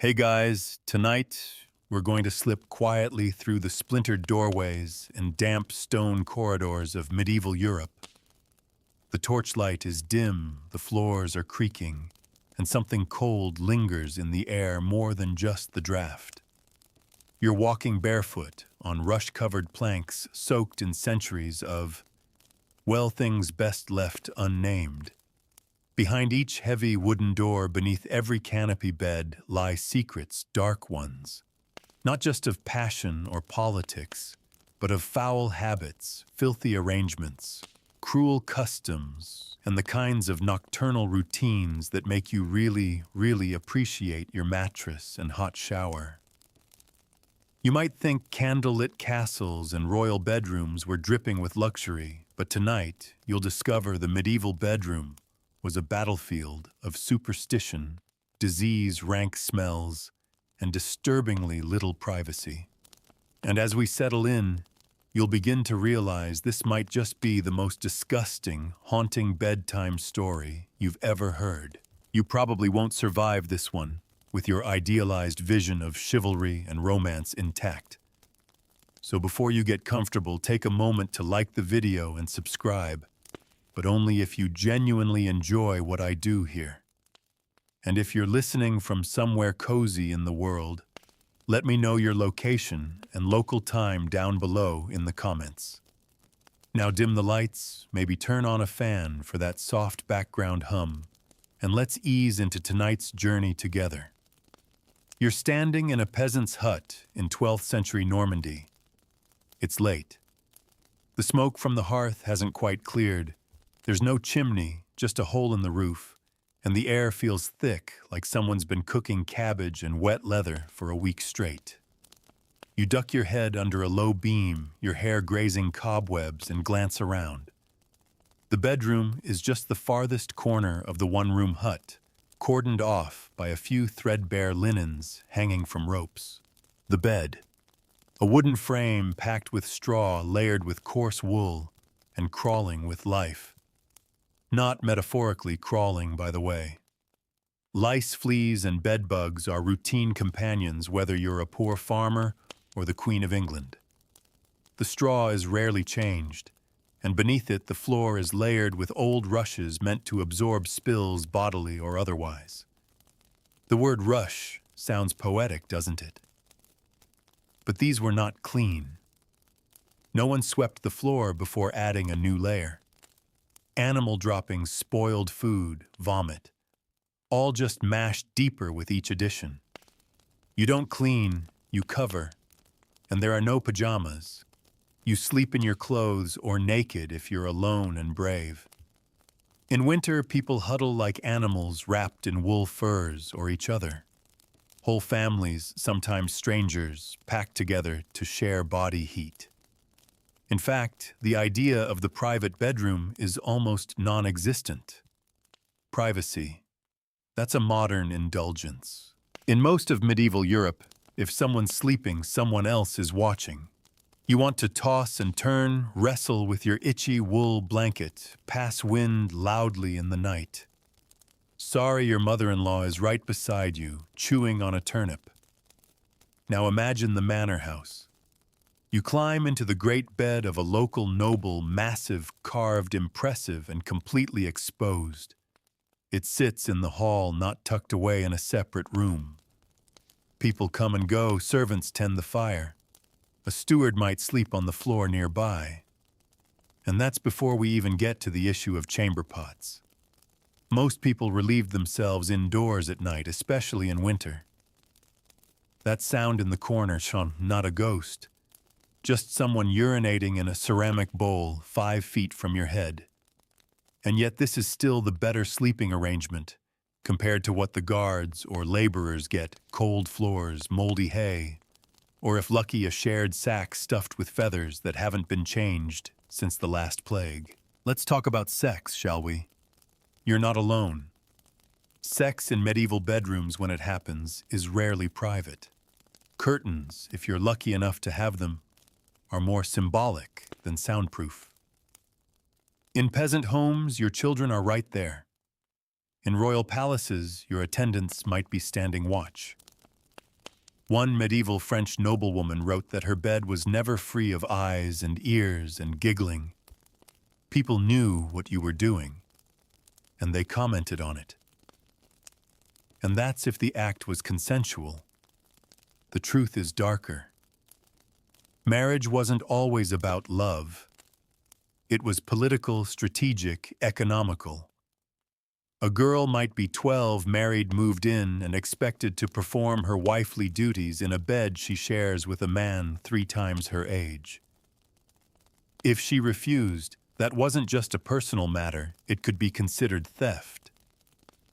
Hey guys, tonight we're going to slip quietly through the splintered doorways and damp stone corridors of medieval Europe. The torchlight is dim, the floors are creaking, and something cold lingers in the air more than just the draft. You're walking barefoot on rush-covered planks soaked in centuries of, well, things best left unnamed. Behind each heavy wooden door, beneath every canopy bed, lie secrets, dark ones, not just of passion or politics, but of foul habits, filthy arrangements, cruel customs, and the kinds of nocturnal routines that make you really appreciate your mattress and hot shower. You might think candlelit castles and royal bedrooms were dripping with luxury, but tonight you'll discover the medieval bedroom was a battlefield of superstition, disease, rank smells, and disturbingly little privacy. And as we settle in, you'll begin to realize this might just be the most disgusting, haunting bedtime story you've ever heard. You probably won't survive this one, with your idealized vision of chivalry and romance intact. So before you get comfortable, take a moment to like the video and subscribe, but only if you genuinely enjoy what I do here. And if you're listening from somewhere cozy in the world, let me know your location and local time down below in the comments. Now dim the lights, maybe turn on a fan for that soft background hum, and let's ease into tonight's journey together. You're standing in a peasant's hut in 12th century Normandy. It's late. The smoke from the hearth hasn't quite cleared. There's no chimney, just a hole in the roof, and the air feels thick, like someone's been cooking cabbage and wet leather for a week straight. You duck your head under a low beam, your hair grazing cobwebs, and glance around. The bedroom is just the farthest corner of the one-room hut, cordoned off by a few threadbare linens hanging from ropes. The bed, a wooden frame packed with straw layered with coarse wool and crawling with life. Not metaphorically crawling, by the way. Lice, fleas, and bedbugs are routine companions whether you're a poor farmer or the Queen of England. The straw is rarely changed, and beneath it the floor is layered with old rushes meant to absorb spills bodily or otherwise. The word rush sounds poetic, doesn't it? But these were not clean. No one swept the floor before adding a new layer. Animal droppings, spoiled food, vomit, all just mashed deeper with each addition. You don't clean, you cover, and there are no pajamas. You sleep in your clothes or naked if you're alone and brave. In winter, people huddle like animals wrapped in wool furs or each other. Whole families, sometimes strangers, packed together to share body heat. In fact, the idea of the private bedroom is almost non-existent. Privacy. That's a modern indulgence. In most of medieval Europe, if someone's sleeping, someone else is watching. You want to toss and turn, wrestle with your itchy wool blanket, pass wind loudly in the night. Sorry your mother-in-law is right beside you, chewing on a turnip. Now imagine the manor house. You climb into the great bed of a local noble, massive, carved, impressive, and completely exposed. It sits in the hall, not tucked away in a separate room. People come and go, servants tend the fire. A steward might sleep on the floor nearby. And that's before we even get to the issue of chamber pots. Most people relieve themselves indoors at night, especially in winter. That sound in the corner, Sean, not a ghost. Just someone urinating in a ceramic bowl 5 feet from your head. And yet this is still the better sleeping arrangement compared to what the guards or laborers get: cold floors, moldy hay, or if lucky, a shared sack stuffed with feathers that haven't been changed since the last plague. Let's talk about sex, shall we? You're not alone. Sex in medieval bedrooms, when it happens, is rarely private. Curtains, if you're lucky enough to have them, are more symbolic than soundproof. In peasant homes, your children are right there. In royal palaces, your attendants might be standing watch. One medieval French noblewoman wrote that her bed was never free of eyes and ears and giggling. People knew what you were doing, and they commented on it. And that's if the act was consensual. The truth is darker. Marriage wasn't always about love. It was political, strategic, economical. A girl might be 12, married, moved in, and expected to perform her wifely duties in a bed she shares with a man 3 times her age. If she refused, that wasn't just a personal matter, it could be considered theft.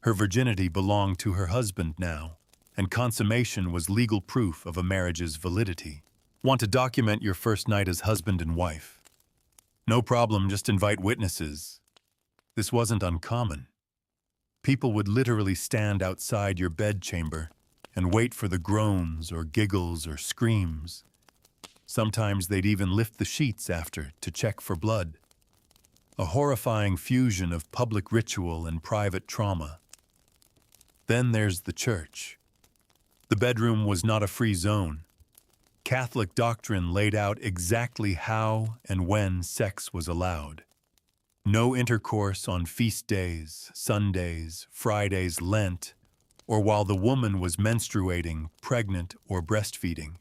Her virginity belonged to her husband now, and consummation was legal proof of a marriage's validity. Want to document your first night as husband and wife? No problem, just invite witnesses. This wasn't uncommon. People would literally stand outside your bedchamber and wait for the groans or giggles or screams. Sometimes they'd even lift the sheets after to check for blood. A horrifying fusion of public ritual and private trauma. Then there's the church. The bedroom was not a free zone. Catholic doctrine laid out exactly how and when sex was allowed. No intercourse on feast days, Sundays, Fridays, Lent, or while the woman was menstruating, pregnant, or breastfeeding.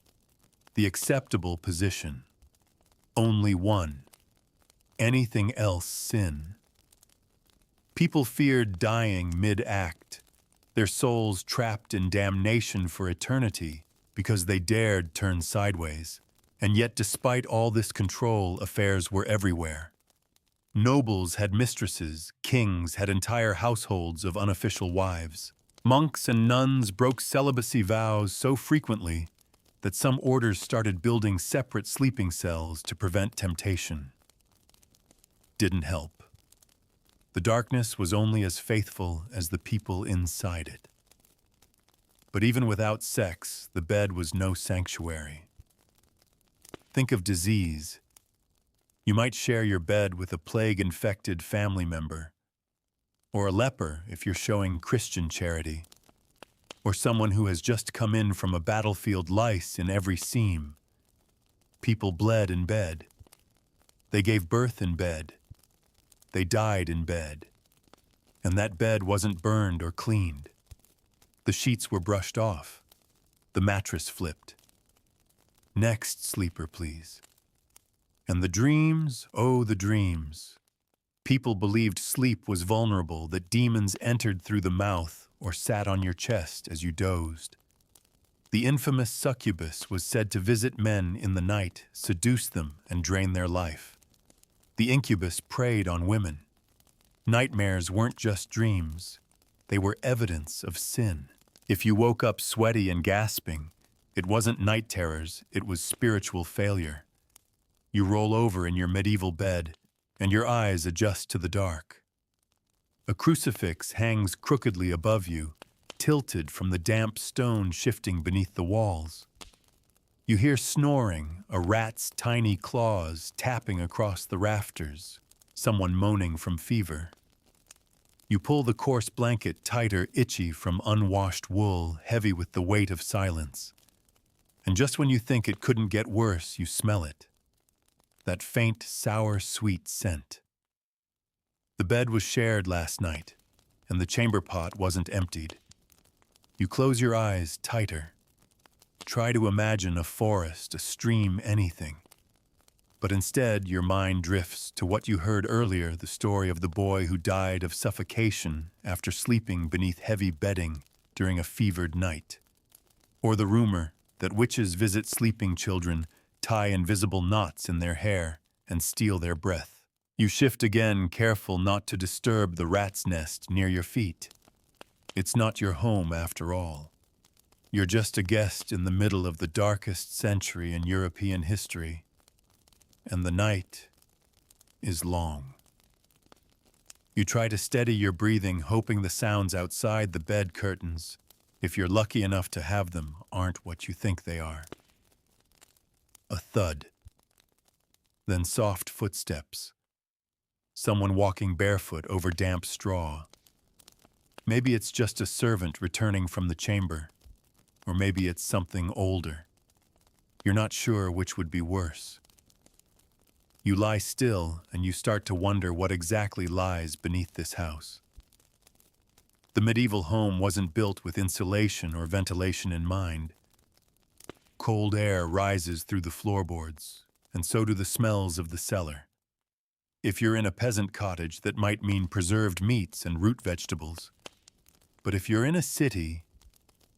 The acceptable position. Only one. Anything else sin. People feared dying mid-act, their souls trapped in damnation for eternity because they dared turn sideways. And yet despite all this control, affairs were everywhere. Nobles had mistresses, kings had entire households of unofficial wives. Monks and nuns broke celibacy vows so frequently that some orders started building separate sleeping cells to prevent temptation. Didn't help. The darkness was only as faithful as the people inside it. But even without sex, the bed was no sanctuary. Think of disease. You might share your bed with a plague-infected family member, or a leper if you're showing Christian charity, or someone who has just come in from a battlefield, lice in every seam. People bled in bed. They gave birth in bed. They died in bed. And that bed wasn't burned or cleaned. The sheets were brushed off. The mattress flipped. Next sleeper, please. And the dreams, oh, the dreams. People believed sleep was vulnerable, that demons entered through the mouth or sat on your chest as you dozed. The infamous succubus was said to visit men in the night, seduce them, and drain their life. The incubus preyed on women. Nightmares weren't just dreams. They were evidence of sin. If you woke up sweaty and gasping, it wasn't night terrors, it was spiritual failure. You roll over in your medieval bed, and your eyes adjust to the dark. A crucifix hangs crookedly above you, tilted from the damp stone shifting beneath the walls. You hear snoring, a rat's tiny claws tapping across the rafters, someone moaning from fever. You pull the coarse blanket tighter, itchy from unwashed wool, heavy with the weight of silence. And just when you think it couldn't get worse, you smell it. That faint, sour, sweet scent. The bed was shared last night, and the chamber pot wasn't emptied. You close your eyes tighter. Try to imagine a forest, a stream, anything. But instead, your mind drifts to what you heard earlier, the story of the boy who died of suffocation after sleeping beneath heavy bedding during a fevered night. Or the rumor that witches visit sleeping children, tie invisible knots in their hair, and steal their breath. You shift again, careful not to disturb the rat's nest near your feet. It's not your home after all. You're just a guest in the middle of the darkest century in European history, and the night is long. You try to steady your breathing, hoping the sounds outside the bed curtains, if you're lucky enough to have them, aren't what you think they are. A thud. Then soft footsteps. Someone walking barefoot over damp straw. Maybe it's just a servant returning from the chamber. or maybe it's something older. You're not sure which would be worse. You lie still and you start to wonder what exactly lies beneath this house. The medieval home wasn't built with insulation or ventilation in mind. Cold air rises through the floorboards, and so do the smells of the cellar. If you're in a peasant cottage, that might mean preserved meats and root vegetables. But if you're in a city,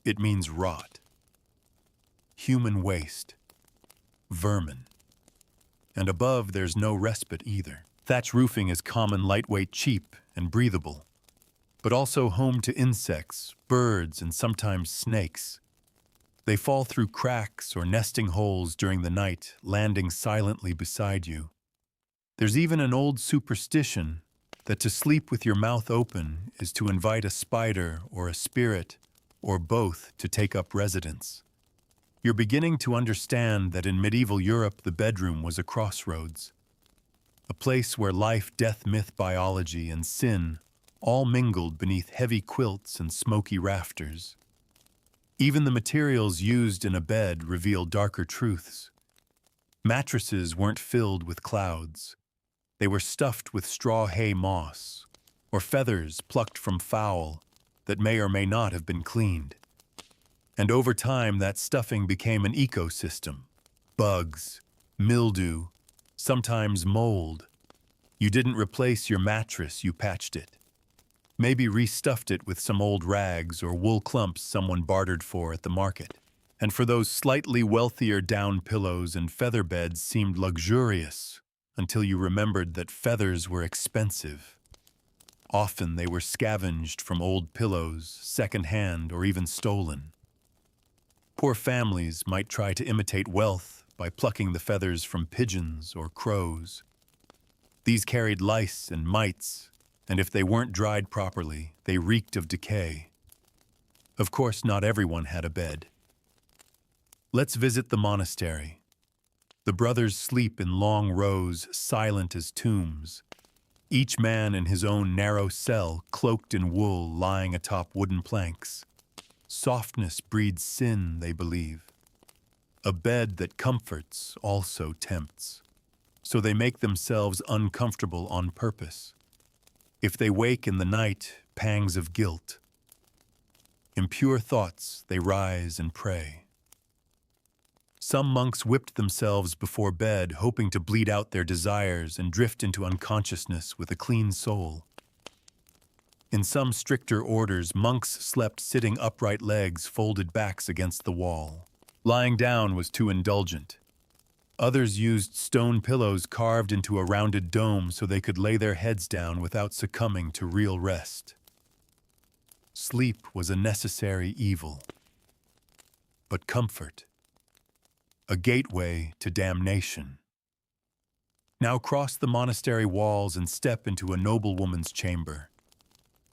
it means rot, human waste, vermin. And above, there's no respite either. Thatch roofing is common, lightweight, cheap, and breathable, but also home to insects, birds, and sometimes snakes. They fall through cracks or nesting holes during the night, landing silently beside you. There's even an old superstition that to sleep with your mouth open is to invite a spider or a spirit, or both, to take up residence. You're beginning to understand that in medieval Europe the bedroom was a crossroads, a place where life, death, myth, biology, and sin all mingled beneath heavy quilts and smoky rafters. Even the materials used in a bed reveal darker truths. Mattresses weren't filled with clouds. They were stuffed with straw hay moss, or feathers plucked from fowl that may or may not have been cleaned. And over time, that stuffing became an ecosystem. Bugs, mildew, sometimes mold. You didn't replace your mattress, you patched it. Maybe restuffed it with some old rags or wool clumps someone bartered for at the market. And for those slightly wealthier down pillows and feather beds seemed luxurious until you remembered that feathers were expensive. Often they were scavenged from old pillows, second-hand or even stolen. Poor families might try to imitate wealth by plucking the feathers from pigeons or crows. These carried lice and mites, and if they weren't dried properly, they reeked of decay. Of course, not everyone had a bed. Let's visit the monastery. The brothers sleep in long rows, silent as tombs, each man in his own narrow cell, cloaked in wool, lying atop wooden planks. Softness breeds sin, they believe. A bed that comforts also tempts. So they make themselves uncomfortable on purpose. If they wake in the night, pangs of guilt. Impure thoughts, they rise and pray. Some monks whipped themselves before bed, hoping to bleed out their desires and drift into unconsciousness with a clean soul. In some stricter orders, monks slept sitting upright, legs folded backs against the wall. Lying down was too indulgent. Others used stone pillows carved into a rounded dome so they could lay their heads down without succumbing to real rest. Sleep was a necessary evil. But comfort, a gateway to damnation. Now cross the monastery walls and step into a noblewoman's chamber.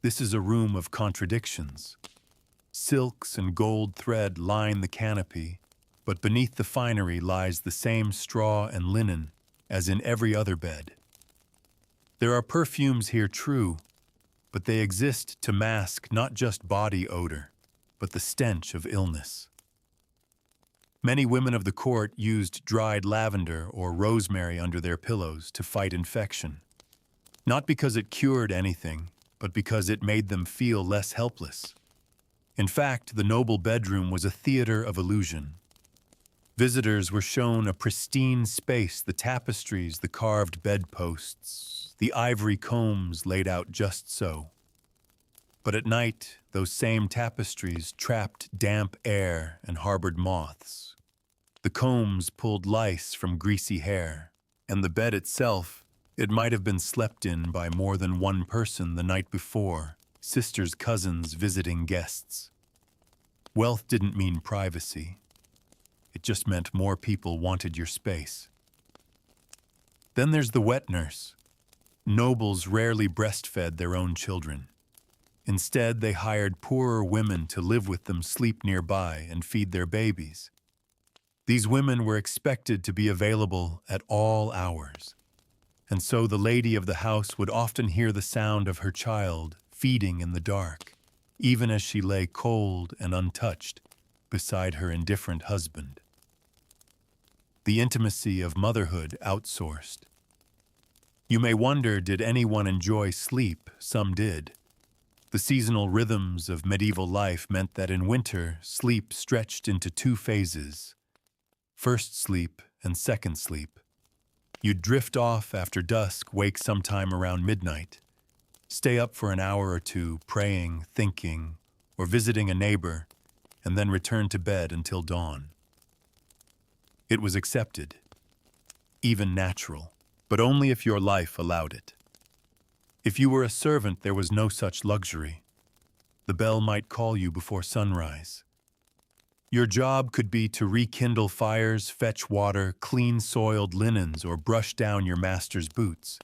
This is a room of contradictions. Silks and gold thread line the canopy, but beneath the finery lies the same straw and linen as in every other bed. There are perfumes here, true, but they exist to mask not just body odor, but the stench of illness. Many women of the court used dried lavender or rosemary under their pillows to fight infection, not because it cured anything, but because it made them feel less helpless. In fact, the noble bedroom was a theater of illusion. Visitors were shown a pristine space, the tapestries, the carved bedposts, the ivory combs laid out just so. But at night, those same tapestries trapped damp air and harbored moths. The combs pulled lice from greasy hair, and the bed itself, it might have been slept in by more than one person the night before, sisters, cousins, visiting guests. Wealth didn't mean privacy. It just meant more people wanted your space. Then there's the wet nurse. Nobles rarely breastfed their own children. Instead, they hired poorer women to live with them, sleep nearby, and feed their babies. These women were expected to be available at all hours. And so the lady of the house would often hear the sound of her child feeding in the dark, even as she lay cold and untouched. beside her indifferent husband. The intimacy of motherhood outsourced. You may wonder, did anyone enjoy sleep? Some did. The seasonal rhythms of medieval life meant that in winter, sleep stretched into two phases: first sleep and second sleep. You'd drift off after dusk, wake sometime around midnight, stay up for an hour or two, praying, thinking, or visiting a neighbor, and then return to bed until dawn. It was accepted, even natural, but only if your life allowed it. If you were a servant, there was no such luxury. The bell might call you before sunrise. Your job could be to rekindle fires, fetch water, clean soiled linens, or brush down your master's boots.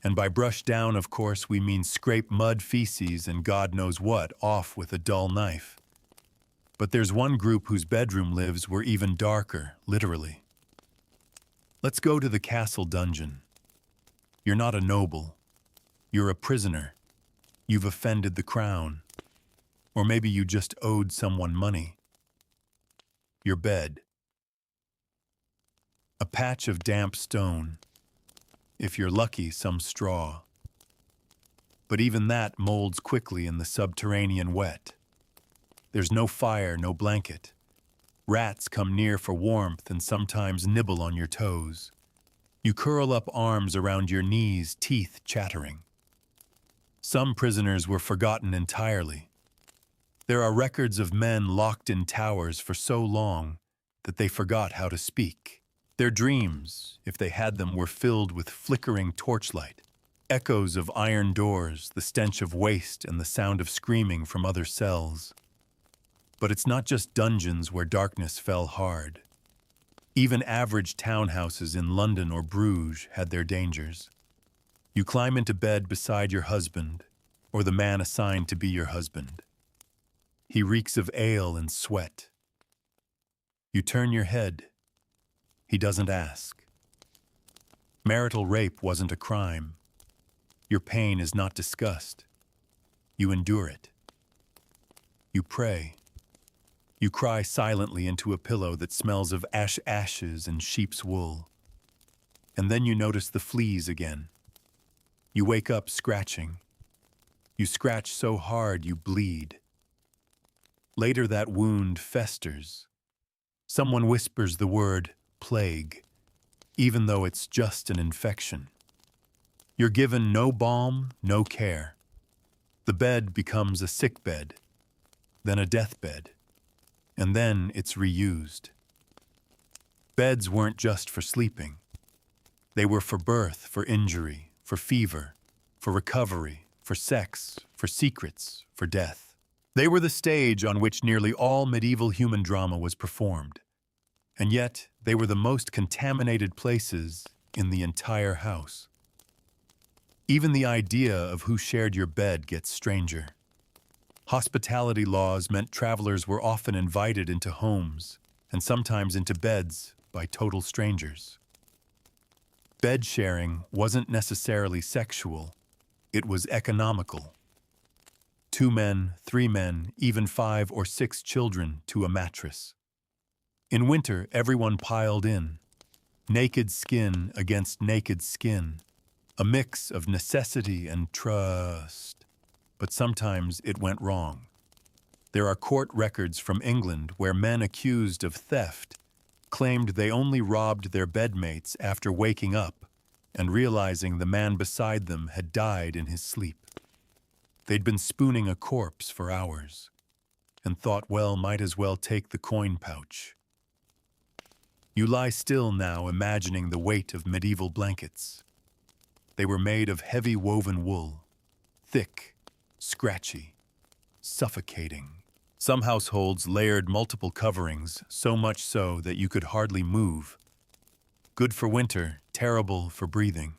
And by brush down, of course, we mean scrape mud, feces, and God knows what off with a dull knife. But there's one group whose bedroom lives were even darker, literally. Let's go to the castle dungeon. You're not a noble. You're a prisoner. You've offended the crown. Or maybe you just owed someone money. Your bed. A patch of damp stone. If you're lucky, some straw. But even that molds quickly in the subterranean wet. There's no fire, no blanket. Rats come near for warmth and sometimes nibble on your toes. You curl up, arms around your knees, teeth chattering. Some prisoners were forgotten entirely. There are records of men locked in towers for so long that they forgot how to speak. Their dreams, if they had them, were filled with flickering torchlight, echoes of iron doors, the stench of waste, and the sound of screaming from other cells. But it's not just dungeons where darkness fell hard. Even average townhouses in London or Bruges had their dangers. You climb into bed beside your husband, or the man assigned to be your husband. He reeks of ale and sweat. You turn your head. He doesn't ask. Marital rape wasn't a crime. Your pain is not discussed. You endure it. You pray. You cry silently into a pillow that smells of ashes and sheep's wool. And then you notice the fleas again. You wake up scratching. You scratch so hard you bleed. Later that wound festers. Someone whispers the word plague, even though it's just an infection. You're given no balm, no care. The bed becomes a sick bed, then a deathbed, and then it's reused. Beds weren't just for sleeping. They were for birth, for injury, for fever, for recovery, for sex, for secrets, for death. They were the stage on which nearly all medieval human drama was performed. And yet, they were the most contaminated places in the entire house. Even the idea of who shared your bed gets stranger. Hospitality laws meant travelers were often invited into homes, and sometimes into beds, by total strangers. Bed sharing wasn't necessarily sexual, it was economical. 2 men, 3 men, even 5 or 6 children to a mattress. In winter, everyone piled in. Naked skin against naked skin. A mix of necessity and trust. But sometimes it went wrong. There are court records from England where men accused of theft claimed they only robbed their bedmates after waking up and realizing the man beside them had died in his sleep. They'd been spooning a corpse for hours and thought, well, might as well take the coin pouch. You lie still now, imagining the weight of medieval blankets. They were made of heavy woven wool, thick, scratchy, suffocating. Some households layered multiple coverings, so much so that you could hardly move. Good for winter, terrible for breathing.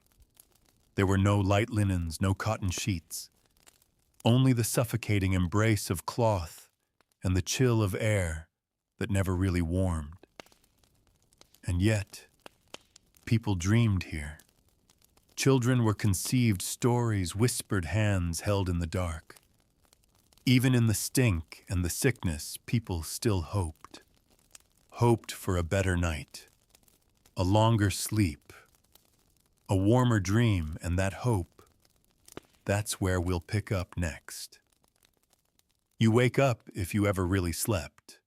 There were no light linens, no cotton sheets. Only the suffocating embrace of cloth and the chill of air that never really warmed. And yet, people dreamed here. Children were conceived stories, whispered hands held in the dark. Even in the stink and the sickness, people still hoped. Hoped for a better night, a longer sleep, a warmer dream, and that hope, that's where we'll pick up next. You wake up if you ever really slept.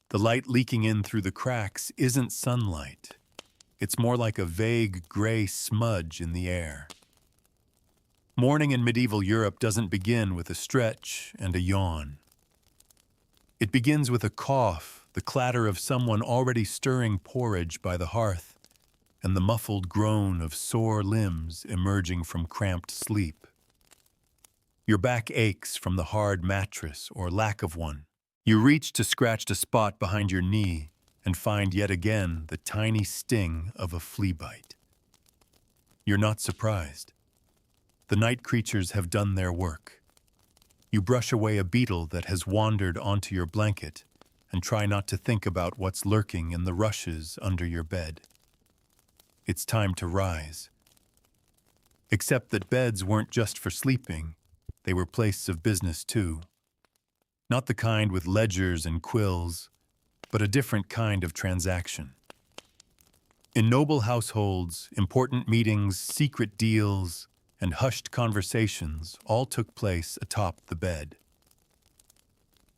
The light leaking in through the cracks isn't sunlight. It's more like a vague gray smudge in the air. Morning in medieval Europe doesn't begin with a stretch and a yawn. It begins with a cough, the clatter of someone already stirring porridge by the hearth, and the muffled groan of sore limbs emerging from cramped sleep. Your back aches from the hard mattress or lack of one. You reach to scratch a spot behind your knee and find yet again the tiny sting of a flea bite. You're not surprised. The night creatures have done their work. You brush away a beetle that has wandered onto your blanket and try not to think about what's lurking in the rushes under your bed. It's time to rise. Except that beds weren't just for sleeping, they were places of business too. Not the kind with ledgers and quills, but a different kind of transaction. In noble households, important meetings, secret deals, and hushed conversations all took place atop the bed.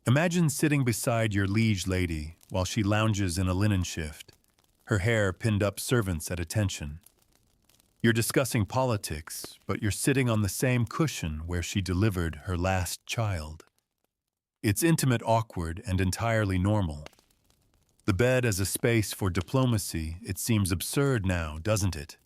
Imagine sitting beside your liege lady while she lounges in a linen shift, her hair pinned up servants at attention. You're discussing politics, but you're sitting on the same cushion where she delivered her last child. It's intimate, awkward, and entirely normal. The bed as a space for diplomacy, it seems absurd now, doesn't it?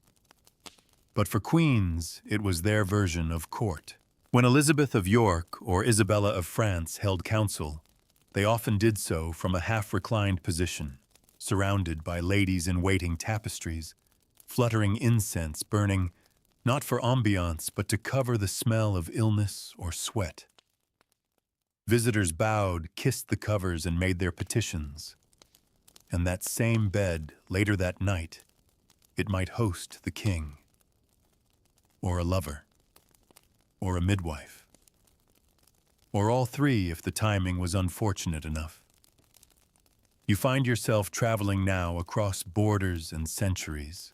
But for queens, it was their version of court. When Elizabeth of York or Isabella of France held council, they often did so from a half-reclined position, surrounded by ladies-in-waiting tapestries, fluttering incense burning, not for ambiance, but to cover the smell of illness or sweat. Visitors bowed, kissed the covers, and made their petitions. And that same bed, later that night, it might host the king, or a lover, or a midwife, or all three if the timing was unfortunate enough. You find yourself traveling now across borders and centuries.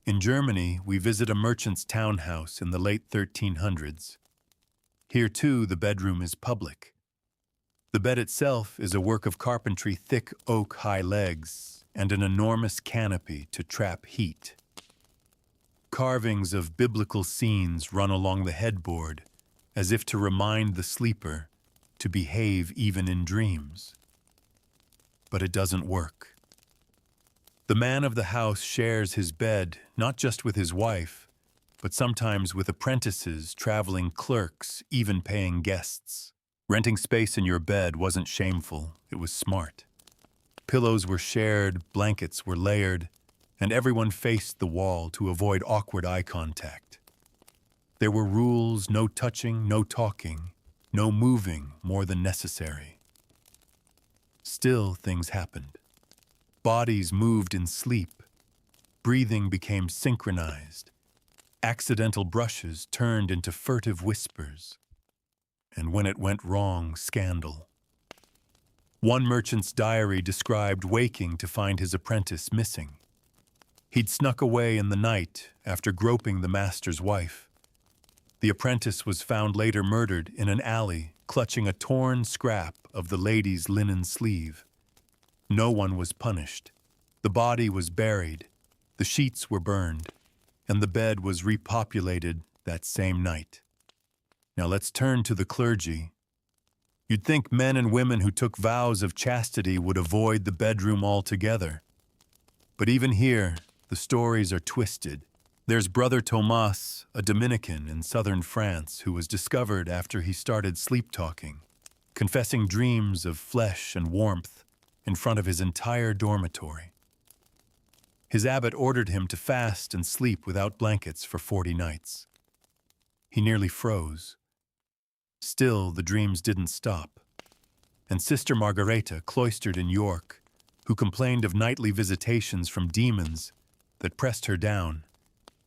In Germany, we visit a merchant's townhouse in the late 1300s. Here, too, the bedroom is public. The bed itself is a work of carpentry, thick oak high legs, and an enormous canopy to trap heat. Carvings of biblical scenes run along the headboard, as if to remind the sleeper to behave even in dreams. But it doesn't work. The man of the house shares his bed not just with his wife, but sometimes with apprentices, traveling clerks, even paying guests. Renting space in your bed wasn't shameful, it was smart. Pillows were shared, blankets were layered, and everyone faced the wall to avoid awkward eye contact. There were rules: no touching, no talking, no moving more than necessary. Still, things happened. Bodies moved in sleep. Breathing became synchronized. Accidental brushes turned into furtive whispers. And when it went wrong, scandal. One merchant's diary described waking to find his apprentice missing. He'd snuck away in the night after groping the master's wife. The apprentice was found later murdered in an alley, clutching a torn scrap of the lady's linen sleeve. No one was punished. The body was buried, the sheets were burned, and the bed was repopulated that same night. Now let's turn to the clergy. You'd think men and women who took vows of chastity would avoid the bedroom altogether. But even here, the stories are twisted. There's Brother Tomas, a Dominican in southern France, who was discovered after he started sleep-talking, confessing dreams of flesh and warmth in front of his entire dormitory. His abbot ordered him to fast and sleep without blankets for 40 nights. He nearly froze. Still, the dreams didn't stop. And Sister Margareta, cloistered in York, who complained of nightly visitations from demons that pressed her down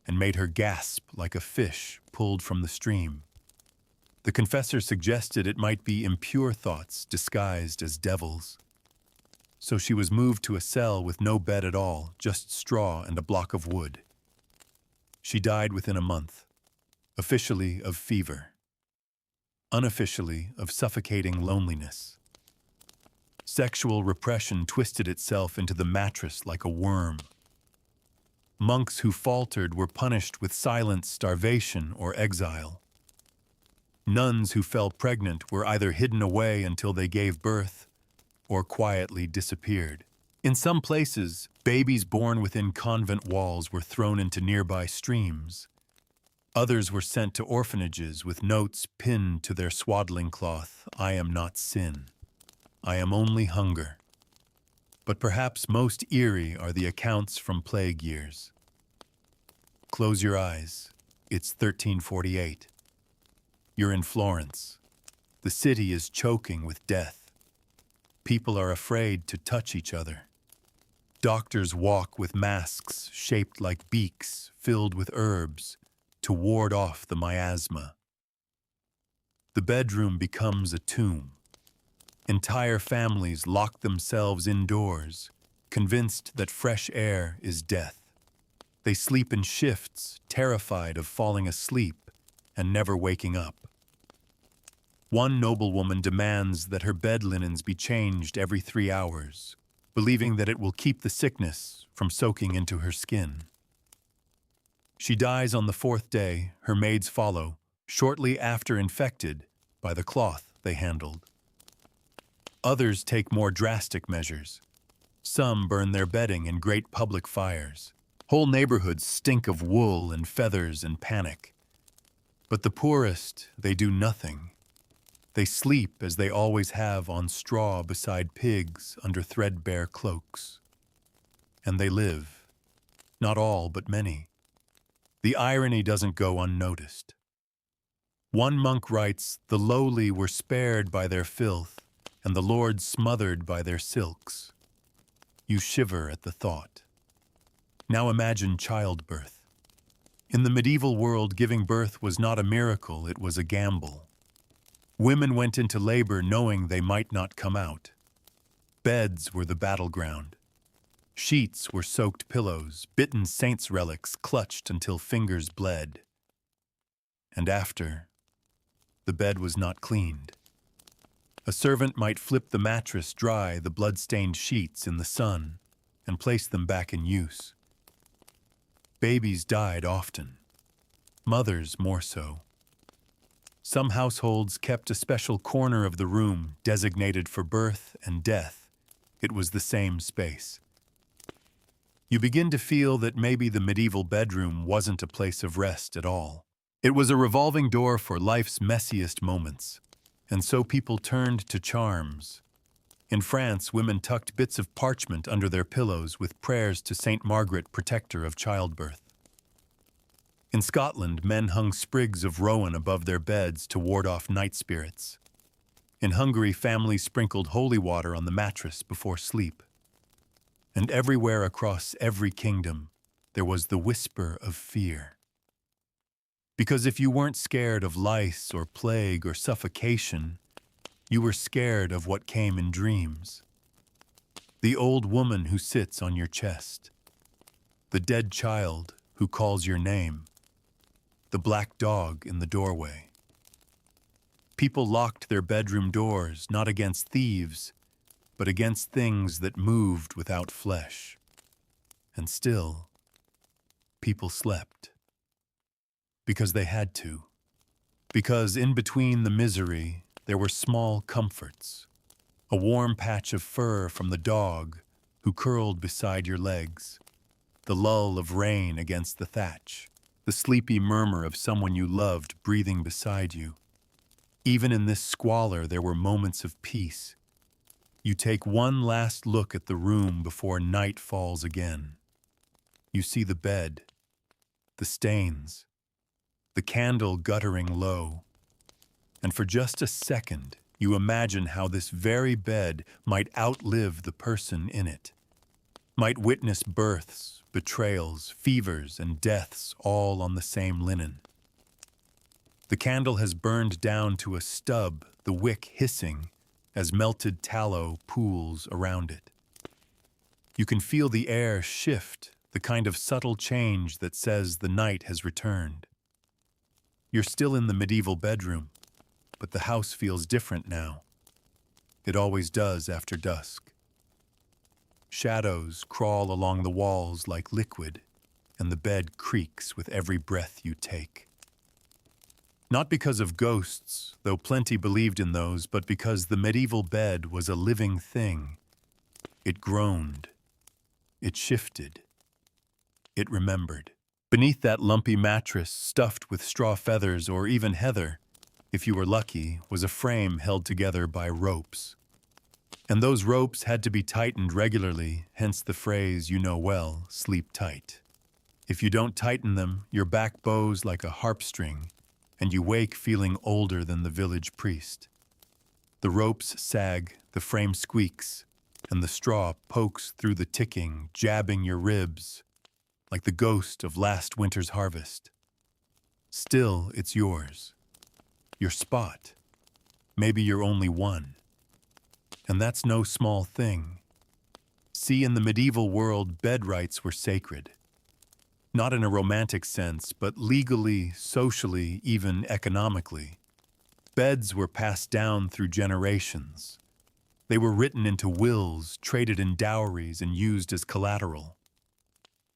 and made her gasp like a fish pulled from the stream. The confessor suggested it might be impure thoughts disguised as devils. So she was moved to a cell with no bed at all, just straw and a block of wood. She died within a month, officially of fever, unofficially of suffocating loneliness. Sexual repression twisted itself into the mattress like a worm. Monks who faltered were punished with silent starvation or exile. Nuns who fell pregnant were either hidden away until they gave birth or quietly disappeared. In some places, babies born within convent walls were thrown into nearby streams. Others were sent to orphanages with notes pinned to their swaddling cloth, "I am not sin. I am only hunger." But perhaps most eerie are the accounts from plague years. Close your eyes. It's 1348. You're in Florence. The city is choking with death. People are afraid to touch each other. Doctors walk with masks shaped like beaks filled with herbs to ward off the miasma. The bedroom becomes a tomb. Entire families lock themselves indoors, convinced that fresh air is death. They sleep in shifts, terrified of falling asleep and never waking up. One noblewoman demands that her bed linens be changed every 3 hours, believing that it will keep the sickness from soaking into her skin. She dies on the 4th day. Her maids follow, shortly after infected by the cloth they handled. Others take more drastic measures. Some burn their bedding in great public fires. Whole neighborhoods stink of wool and feathers and panic. But the poorest, they do nothing. They sleep as they always have on straw beside pigs under threadbare cloaks. And they live. Not all, but many. The irony doesn't go unnoticed. One monk writes, "The lowly were spared by their filth, and the Lord smothered by their silks." You shiver at the thought. Now imagine childbirth. In the medieval world, giving birth was not a miracle, it was a gamble. Women went into labor knowing they might not come out. Beds were the battleground. Sheets were soaked pillows, bitten saints' relics clutched until fingers bled. And after, the bed was not cleaned. A servant might flip the mattress dry, the blood-stained sheets in the sun, and place them back in use. Babies died often. Mothers more so. Some households kept a special corner of the room designated for birth and death. It was the same space. You begin to feel that maybe the medieval bedroom wasn't a place of rest at all. It was a revolving door for life's messiest moments. And so people turned to charms. In France, women tucked bits of parchment under their pillows with prayers to Saint Margaret, protector of childbirth. In Scotland, men hung sprigs of rowan above their beds to ward off night spirits. In Hungary, families sprinkled holy water on the mattress before sleep. And everywhere across every kingdom, there was the whisper of fear. Because if you weren't scared of lice or plague or suffocation, you were scared of what came in dreams. The old woman who sits on your chest. The dead child who calls your name. The black dog in the doorway. People locked their bedroom doors not against thieves, but against things that moved without flesh. And still, people slept. Because they had to. Because in between the misery, there were small comforts. A warm patch of fur from the dog who curled beside your legs. The lull of rain against the thatch. The sleepy murmur of someone you loved breathing beside you. Even in this squalor, there were moments of peace. You take one last look at the room before night falls again. You see the bed, the stains, the candle guttering low. And for just a second, you imagine how this very bed might outlive the person in it, might witness births, betrayals, fevers, and deaths all on the same linen. The candle has burned down to a stub, the wick hissing as melted tallow pools around it. You can feel the air shift, the kind of subtle change that says the night has returned. You're still in the medieval bedroom, but the house feels different now. It always does after dusk. Shadows crawl along the walls like liquid, and the bed creaks with every breath you take. Not because of ghosts, though plenty believed in those, but because the medieval bed was a living thing. It groaned. It shifted. It remembered. Beneath that lumpy mattress, stuffed with straw feathers or even heather, if you were lucky, was a frame held together by ropes. And those ropes had to be tightened regularly, hence the phrase you know well, sleep tight. If you don't tighten them, your back bows like a harp string, and you wake feeling older than the village priest. The ropes sag, the frame squeaks, and the straw pokes through the ticking, jabbing your ribs, like the ghost of last winter's harvest. Still, it's yours. Your spot. Maybe your only one. And that's no small thing. See, in the medieval world, bed rights were sacred. Not in a romantic sense, but legally, socially, even economically. Beds were passed down through generations. They were written into wills, traded in dowries, and used as collateral.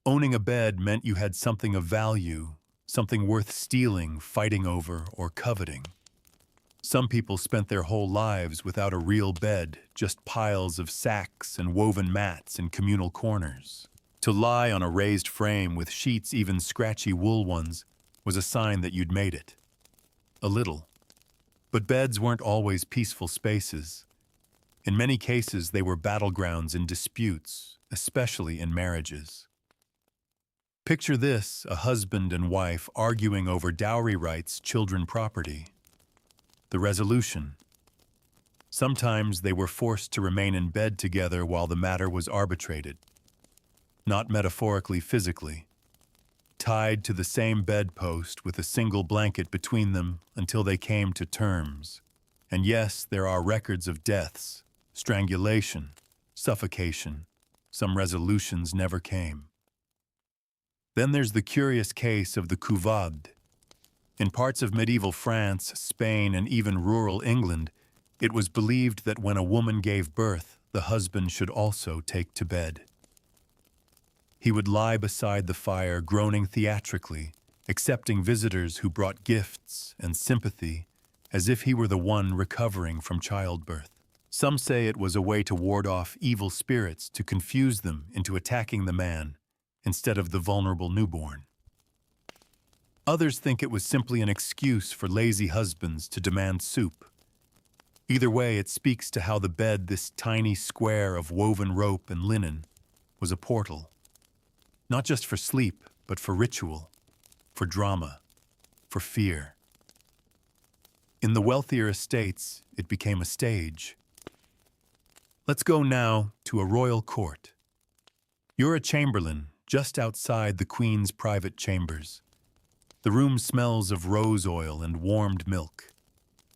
Owning a bed meant you had something of value, something worth stealing, fighting over, or coveting. Some people spent their whole lives without a real bed, just piles of sacks and woven mats in communal corners. To lie on a raised frame with sheets, even scratchy wool ones, was a sign that you'd made it. A little. But beds weren't always peaceful spaces. In many cases, they were battlegrounds in disputes, especially in marriages. Picture this, a husband and wife arguing over dowry rights, children property. The resolution. Sometimes they were forced to remain in bed together while the matter was arbitrated. Not metaphorically, physically. Tied to the same bedpost with a single blanket between them until they came to terms. And yes, there are records of deaths, strangulation, suffocation. Some resolutions never came. Then there's the curious case of the couvade. In parts of medieval France, Spain, and even rural England, it was believed that when a woman gave birth, the husband should also take to bed. He would lie beside the fire, groaning theatrically, accepting visitors who brought gifts and sympathy, as if he were the one recovering from childbirth. Some say it was a way to ward off evil spirits, to confuse them into attacking the man, instead of the vulnerable newborn. Others think it was simply an excuse for lazy husbands to demand soup. Either way, it speaks to how the bed, this tiny square of woven rope and linen, was a portal. Not just for sleep, but for ritual, for drama, for fear. In the wealthier estates, it became a stage. Let's go now to a royal court. You're a chamberlain just outside the Queen's private chambers. The room smells of rose oil and warmed milk.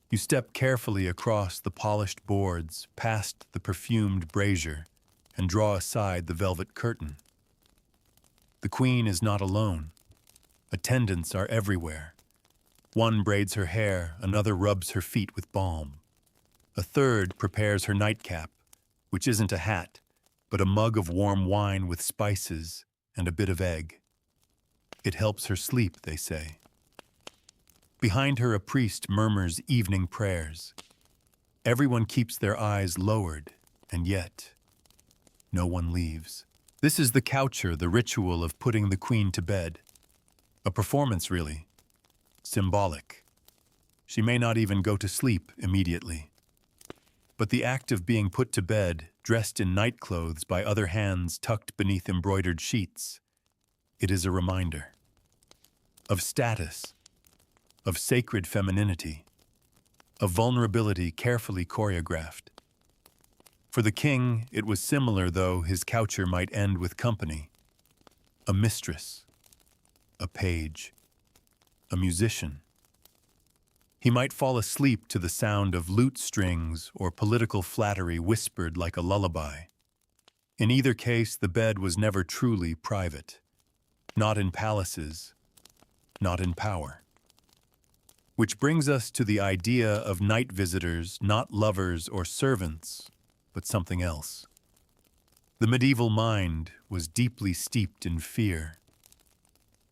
You step carefully across the polished boards, past the perfumed brazier, and draw aside the velvet curtain. The Queen is not alone. Attendants are everywhere. One braids her hair, another rubs her feet with balm. A third prepares her nightcap, which isn't a hat, but a mug of warm wine with spices and a bit of egg. It helps her sleep, they say. Behind her, a priest murmurs evening prayers. Everyone keeps their eyes lowered, and yet, no one leaves. This is the coucher, the ritual of putting the Queen to bed. A performance, really. Symbolic. She may not even go to sleep immediately. But the act of being put to bed, dressed in nightclothes by other hands tucked beneath embroidered sheets, it is a reminder of status, of sacred femininity, of vulnerability carefully choreographed. For the king, it was similar, though his coucher might end with company. A mistress, a page, a musician, He might fall asleep to the sound of lute strings or political flattery whispered like a lullaby. In either case, the bed was never truly private. Not in palaces, not in power. Which brings us to the idea of night visitors, not lovers or servants, but something else. The medieval mind was deeply steeped in fear.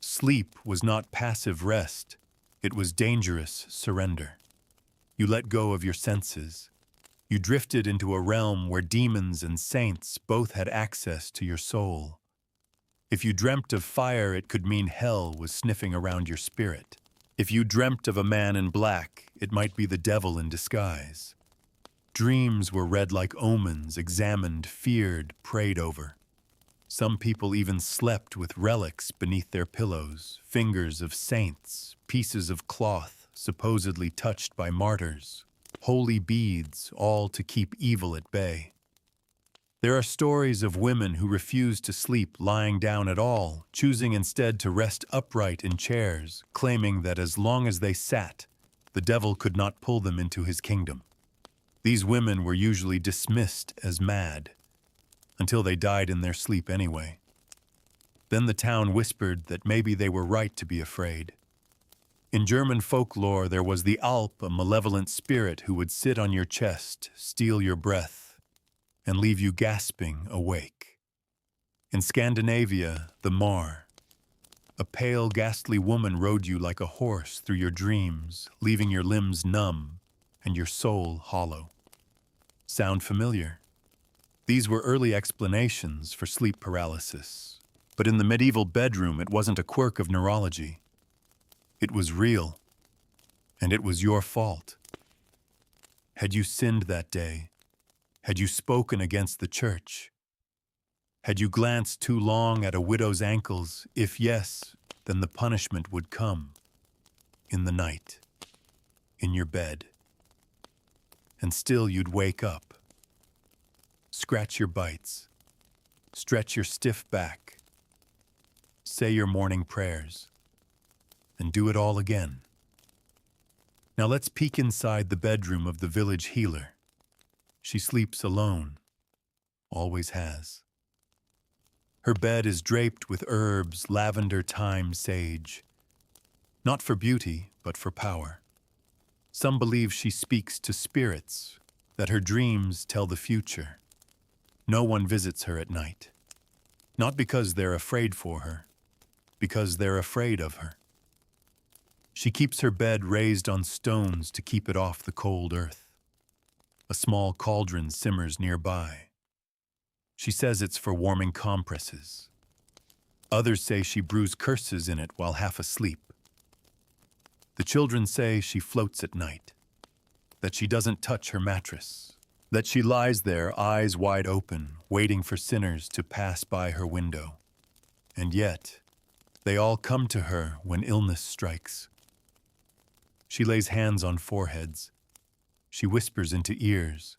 Sleep was not passive rest, it was dangerous surrender. You let go of your senses. You drifted into a realm where demons and saints both had access to your soul. If you dreamt of fire, it could mean hell was sniffing around your spirit. If you dreamt of a man in black, it might be the devil in disguise. Dreams were read like omens, examined, feared, prayed over. Some people even slept with relics beneath their pillows, fingers of saints, pieces of cloth supposedly touched by martyrs, holy beads, all to keep evil at bay. There are stories of women who refused to sleep lying down at all, choosing instead to rest upright in chairs, claiming that as long as they sat, the devil could not pull them into his kingdom. These women were usually dismissed as mad, until they died in their sleep anyway. Then the town whispered that maybe they were right to be afraid. In German folklore, there was the Alp, a malevolent spirit who would sit on your chest, steal your breath, and leave you gasping awake. In Scandinavia, the Mar, a pale, ghastly woman rode you like a horse through your dreams, leaving your limbs numb and your soul hollow. Sound familiar? These were early explanations for sleep paralysis. But in the medieval bedroom, it wasn't a quirk of neurology. It was real, and it was your fault. Had you sinned that day? Had you spoken against the church? Had you glanced too long at a widow's ankles? If yes, then the punishment would come. In the night. In your bed. And still you'd wake up. Scratch your bites. Stretch your stiff back. Say your morning prayers. And do it all again. Now let's peek inside the bedroom of the village healer. She sleeps alone. Always has. Her bed is draped with herbs, lavender, thyme, sage. Not for beauty, but for power. Some believe she speaks to spirits, that her dreams tell the future. No one visits her at night. Not because they're afraid for her, because they're afraid of her. She keeps her bed raised on stones to keep it off the cold earth. A small cauldron simmers nearby. She says it's for warming compresses. Others say she brews curses in it while half asleep. The children say she floats at night, that she doesn't touch her mattress, that she lies there, eyes wide open, waiting for sinners to pass by her window. And yet, they all come to her when illness strikes. She lays hands on foreheads. She whispers into ears.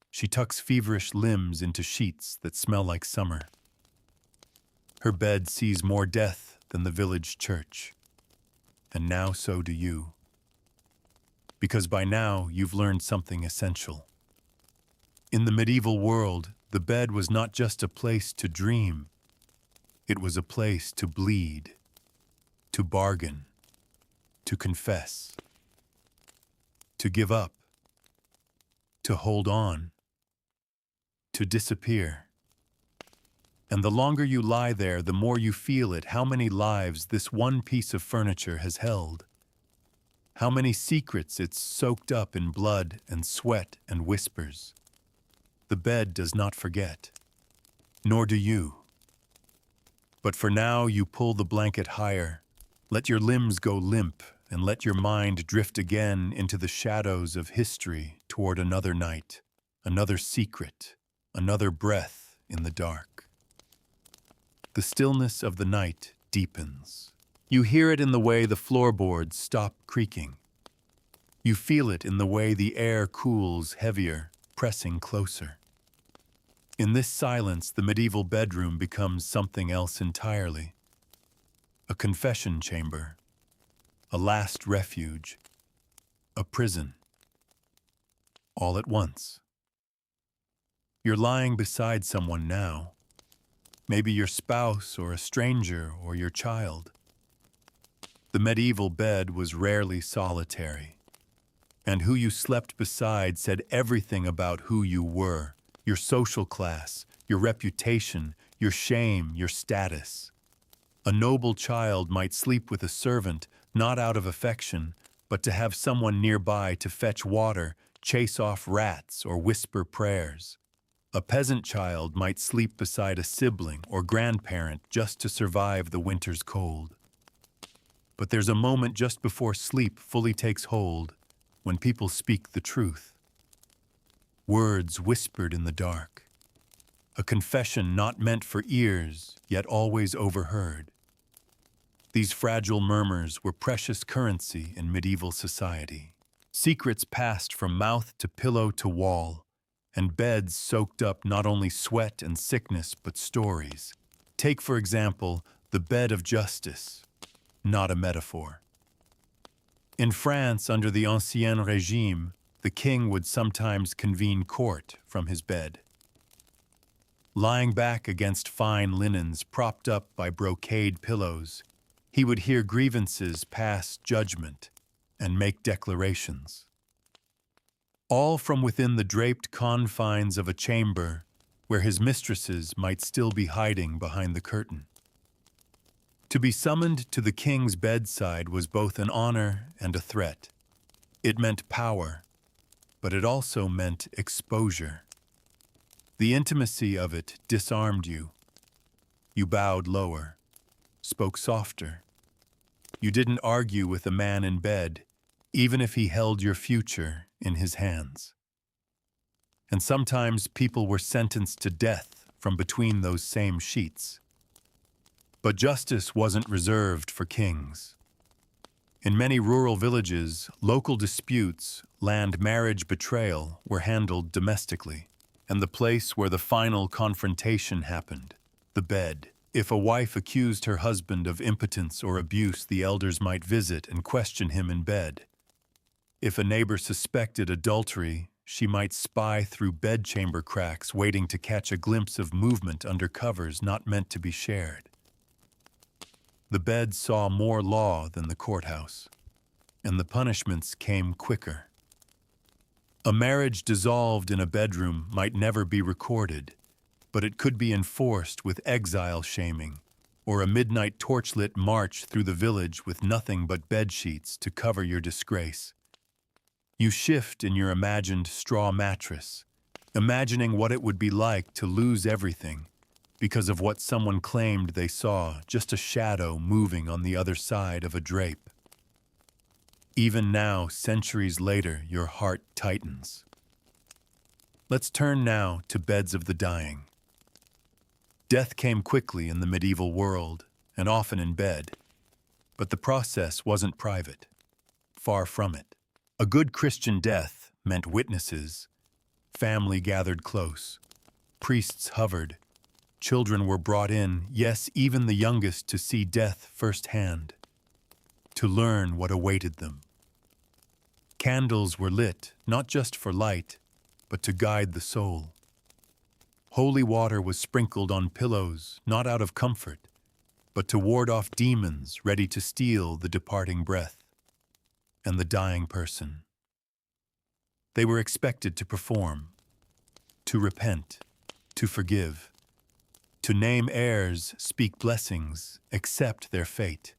She tucks feverish limbs into sheets that smell like summer. Her bed sees more death than the village church. And now so do you. Because by now you've learned something essential. In the medieval world, the bed was not just a place to dream. It was a place to bleed, to bargain, to confess, to give up, to hold on, to disappear. And the longer you lie there, the more you feel it, how many lives this one piece of furniture has held. How many secrets it's soaked up in blood and sweat and whispers. The bed does not forget, nor do you. But for now, you pull the blanket higher, let your limbs go limp, and let your mind drift again into the shadows of history toward another night, another secret, another breath in the dark. The stillness of the night deepens. You hear it in the way the floorboards stop creaking. You feel it in the way the air cools heavier, pressing closer. In this silence, the medieval bedroom becomes something else entirely. A confession chamber. A last refuge. a prison, all at once. You're lying beside someone now, maybe your spouse or a stranger or your child. The medieval bed was rarely solitary, and who you slept beside said everything about who you were, your social class, your reputation, your shame, your status. A noble child might sleep with a servant, not out of affection, but to have someone nearby to fetch water, chase off rats, or whisper prayers. A peasant child might sleep beside a sibling or grandparent just to survive the winter's cold. But there's a moment just before sleep fully takes hold, when people speak the truth. Words whispered in the dark. A confession not meant for ears, yet always overheard. These fragile murmurs were precious currency in medieval society. Secrets passed from mouth to pillow to wall, and beds soaked up not only sweat and sickness, but stories. Take, for example, the bed of justice, not a metaphor. In France, under the Ancien Régime, the king would sometimes convene court from his bed. Lying back against fine linens propped up by brocade pillows, he would hear grievances, pass judgment, and make declarations. All from within the draped confines of a chamber where his mistresses might still be hiding behind the curtain. To be summoned to the king's bedside was both an honor and a threat. It meant power, but it also meant exposure. The intimacy of it disarmed you. You bowed lower, spoke softer. You didn't argue with a man in bed, even if he held your future in his hands. And sometimes people were sentenced to death from between those same sheets. But justice wasn't reserved for kings. In many rural villages, local disputes, land marriage betrayal, were handled domestically, and the place where the final confrontation happened, the bed. If a wife accused her husband of impotence or abuse, the elders might visit and question him in bed. If a neighbor suspected adultery, she might spy through bedchamber cracks, waiting to catch a glimpse of movement under covers not meant to be shared. The bed saw more law than the courthouse, and the punishments came quicker. A marriage dissolved in a bedroom might never be recorded, but it could be enforced with exile shaming, or a midnight torchlit march through the village with nothing but bedsheets to cover your disgrace. You shift in your imagined straw mattress, imagining what it would be like to lose everything because of what someone claimed they saw, just a shadow moving on the other side of a drape. Even now, centuries later, your heart tightens. Let's turn now to beds of the dying. Death came quickly in the medieval world, and often in bed. But the process wasn't private. Far from it. A good Christian death meant witnesses. Family gathered close. Priests hovered. Children were brought in, yes, even the youngest, to see death firsthand, to learn what awaited them. Candles were lit, not just for light, but to guide the soul. Holy water was sprinkled on pillows, not out of comfort, but to ward off demons ready to steal the departing breath and the dying person. They were expected to perform, to repent, to forgive, to name heirs, speak blessings, accept their fate.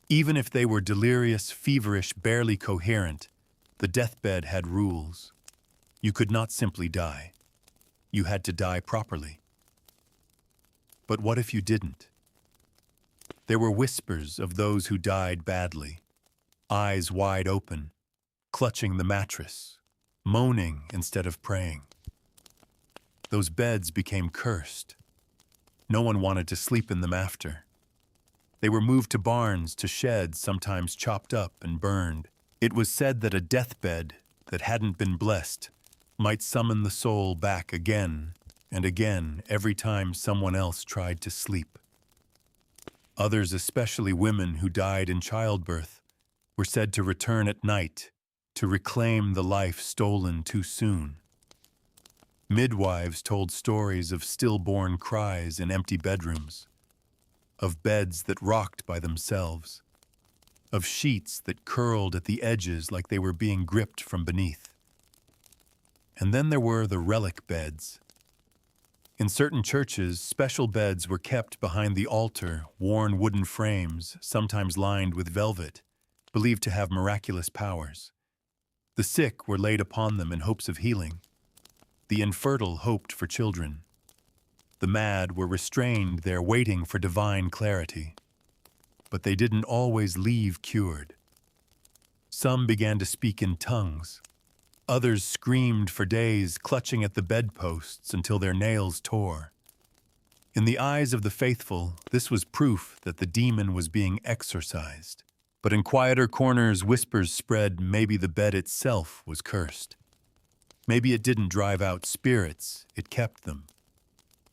Even if they were delirious, feverish, barely coherent, the deathbed had rules. You could not simply die. You had to die properly. But what if you didn't? There were whispers of those who died badly, eyes wide open, clutching the mattress, moaning instead of praying. Those beds became cursed. No one wanted to sleep in them after. They were moved to barns, to sheds, sometimes chopped up and burned. It was said that a deathbed that hadn't been blessed might summon the soul back again and again every time someone else tried to sleep. Others, especially women who died in childbirth, were said to return at night, to reclaim the life stolen too soon. Midwives told stories of stillborn cries in empty bedrooms, of beds that rocked by themselves, of sheets that curled at the edges like they were being gripped from beneath. And then there were the relic beds. In certain churches, special beds were kept behind the altar, worn wooden frames, sometimes lined with velvet, believed to have miraculous powers. The sick were laid upon them in hopes of healing. The infertile hoped for children. The mad were restrained there waiting for divine clarity. But they didn't always leave cured. Some began to speak in tongues. Others screamed for days, clutching at the bedposts until their nails tore. In the eyes of the faithful, this was proof that the demon was being exorcised. But in quieter corners, whispers spread maybe the bed itself was cursed. Maybe it didn't drive out spirits, it kept them.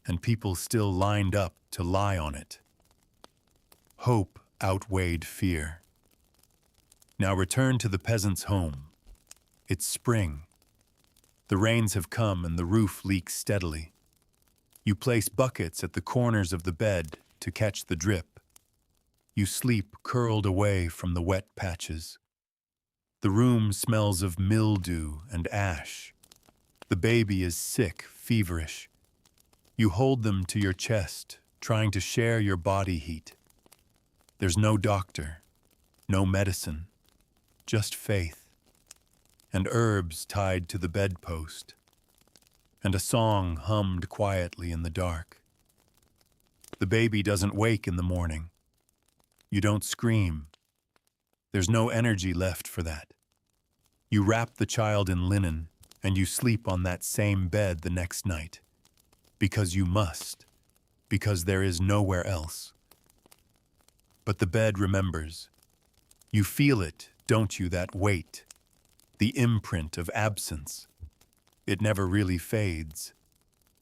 And people still lined up to lie on it. Hope outweighed fear. Now return to the peasant's home. It's spring. The rains have come and the roof leaks steadily. You place buckets at the corners of the bed to catch the drip. You sleep curled away from the wet patches. The room smells of mildew and ash. The baby is sick, feverish. You hold them to your chest, trying to share your body heat. There's no doctor, no medicine, just faith, and herbs tied to the bedpost, and a song hummed quietly in the dark. The baby doesn't wake in the morning. You don't scream. There's no energy left for that. You wrap the child in linen, and you sleep on that same bed the next night. Because you must. Because there is nowhere else. But the bed remembers. You feel it, don't you, that weight? The imprint of absence. It never really fades.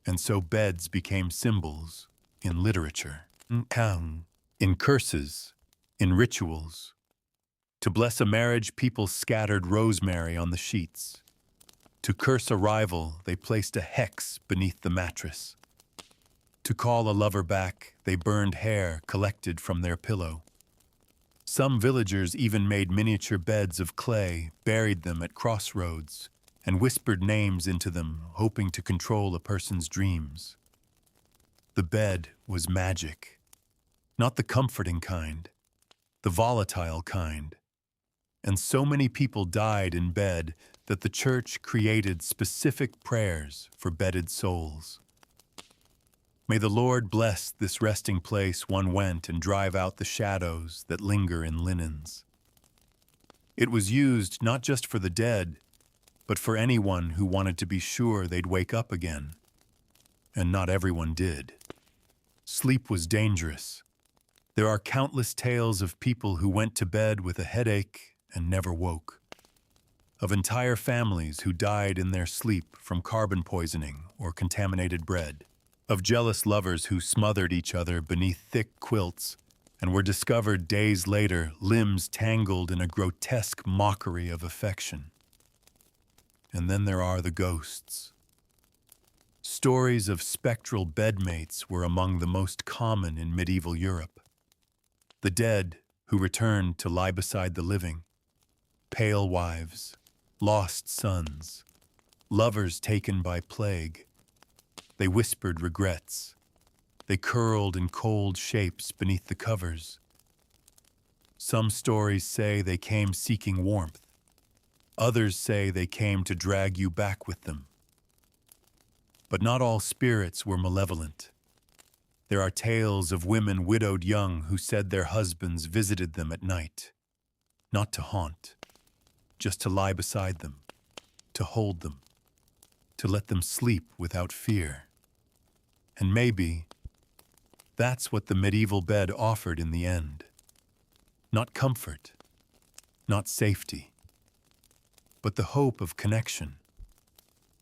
And so beds became symbols in literature, in curses, in rituals. To bless a marriage, people scattered rosemary on the sheets. To curse a rival, they placed a hex beneath the mattress. To call a lover back, they burned hair collected from their pillow. Some villagers even made miniature beds of clay, buried them at crossroads, and whispered names into them, hoping to control a person's dreams. The bed was magic. Not the comforting kind, the volatile kind. And so many people died in bed that the church created specific prayers for bedded souls. May the Lord bless this resting place one went and drive out the shadows that linger in linens. It was used not just for the dead, but for anyone who wanted to be sure they'd wake up again. And not everyone did. Sleep was dangerous. There are countless tales of people who went to bed with a headache and never woke. Of entire families who died in their sleep from carbon poisoning or contaminated bread. Of jealous lovers who smothered each other beneath thick quilts and were discovered days later, limbs tangled in a grotesque mockery of affection. And then there are the ghosts. Stories of spectral bedmates were among the most common in medieval Europe. The dead who returned to lie beside the living. Pale wives, lost sons, lovers taken by plague. They whispered regrets. They curled in cold shapes beneath the covers. Some stories say they came seeking warmth. Others say they came to drag you back with them. But not all spirits were malevolent. There are tales of women widowed young who said their husbands visited them at night, not to haunt, just to lie beside them, to hold them, to let them sleep without fear. And maybe that's what the medieval bed offered in the end. Not comfort, not safety, but the hope of connection.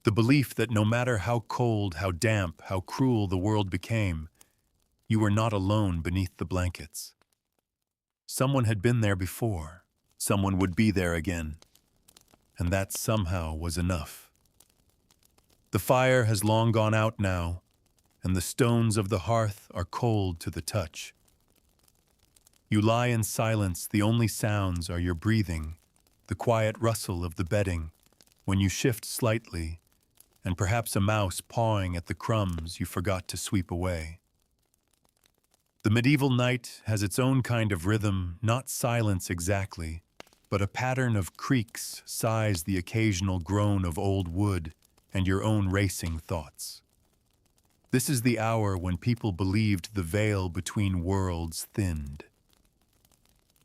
The belief that no matter how cold, how damp, how cruel the world became, you were not alone beneath the blankets. Someone had been there before. Someone would be there again. and that somehow was enough. The fire has long gone out now, and the stones of the hearth are cold to the touch. You lie in silence, the only sounds are your breathing, the quiet rustle of the bedding, when you shift slightly, and perhaps a mouse pawing at the crumbs you forgot to sweep away. The medieval night has its own kind of rhythm, not silence exactly, but a pattern of creaks, sighs, the occasional groan of old wood, and your own racing thoughts. This is the hour when people believed the veil between worlds thinned.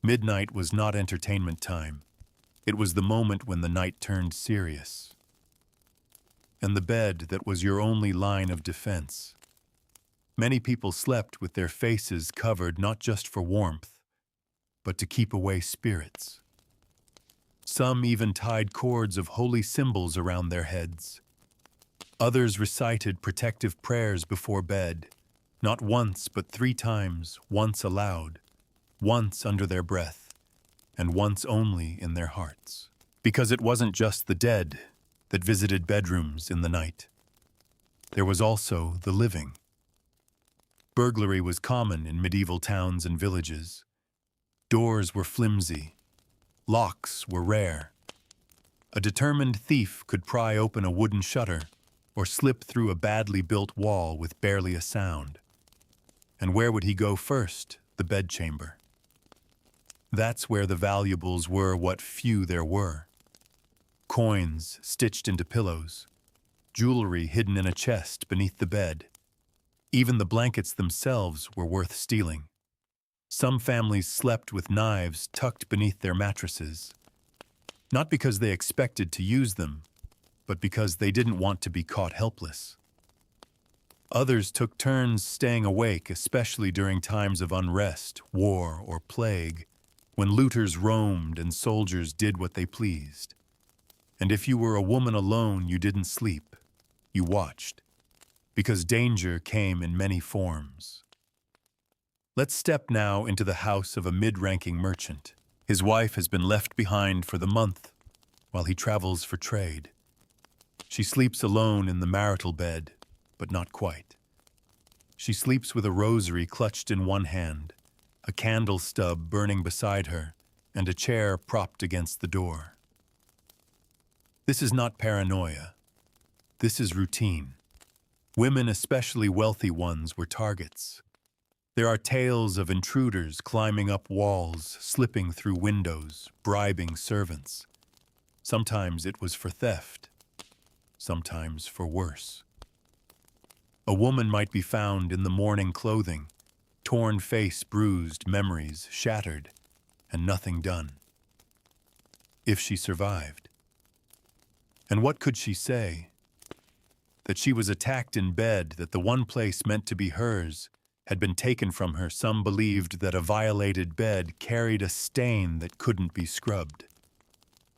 Midnight was not entertainment time. It was the moment when the night turned serious. And the bed that was your only line of defense. Many people slept with their faces covered not just for warmth, but to keep away spirits. Some even tied cords of holy symbols around their heads. Others recited protective prayers before bed, not once but 3 times, once aloud, once under their breath, and once only in their hearts. Because it wasn't just the dead that visited bedrooms in the night. There was also the living. Burglary was common in medieval towns and villages. Doors were flimsy. Locks were rare. A determined thief could pry open a wooden shutter or slip through a badly built wall with barely a sound. And where would he go first? The bedchamber. That's where the valuables were, what few there were. Coins stitched into pillows, jewelry hidden in a chest beneath the bed. Even the blankets themselves were worth stealing. Some families slept with knives tucked beneath their mattresses, not because they expected to use them, but because they didn't want to be caught helpless. Others took turns staying awake, especially during times of unrest, war, or plague, when looters roamed and soldiers did what they pleased. And if you were a woman alone, you didn't sleep. You watched, because danger came in many forms. Let's step now into the house of a mid-ranking merchant. His wife has been left behind for the month while he travels for trade. She sleeps alone in the marital bed, but not quite. She sleeps with a rosary clutched in one hand, a candle stub burning beside her, and a chair propped against the door. This is not paranoia. This is routine. Women, especially wealthy ones, were targets. There are tales of intruders climbing up walls, slipping through windows, bribing servants. Sometimes it was for theft, sometimes for worse. A woman might be found in the mourning clothing, torn face bruised, memories shattered, and nothing done. If she survived. And what could she say? That she was attacked in bed, that the one place meant to be hers had been taken from her. Some believed that a violated bed carried a stain that couldn't be scrubbed.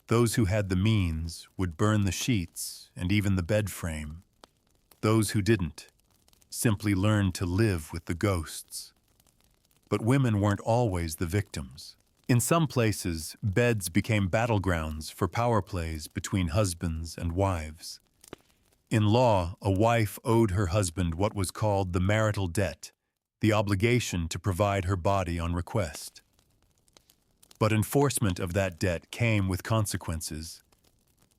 Those who had the means would burn the sheets and even the bed frame. Those who didn't simply learned to live with the ghosts. But women weren't always the victims. In some places, beds became battlegrounds for power plays between husbands and wives. In law, a wife owed her husband what was called the marital debt, the obligation to provide her body on request. But enforcement of that debt came with consequences.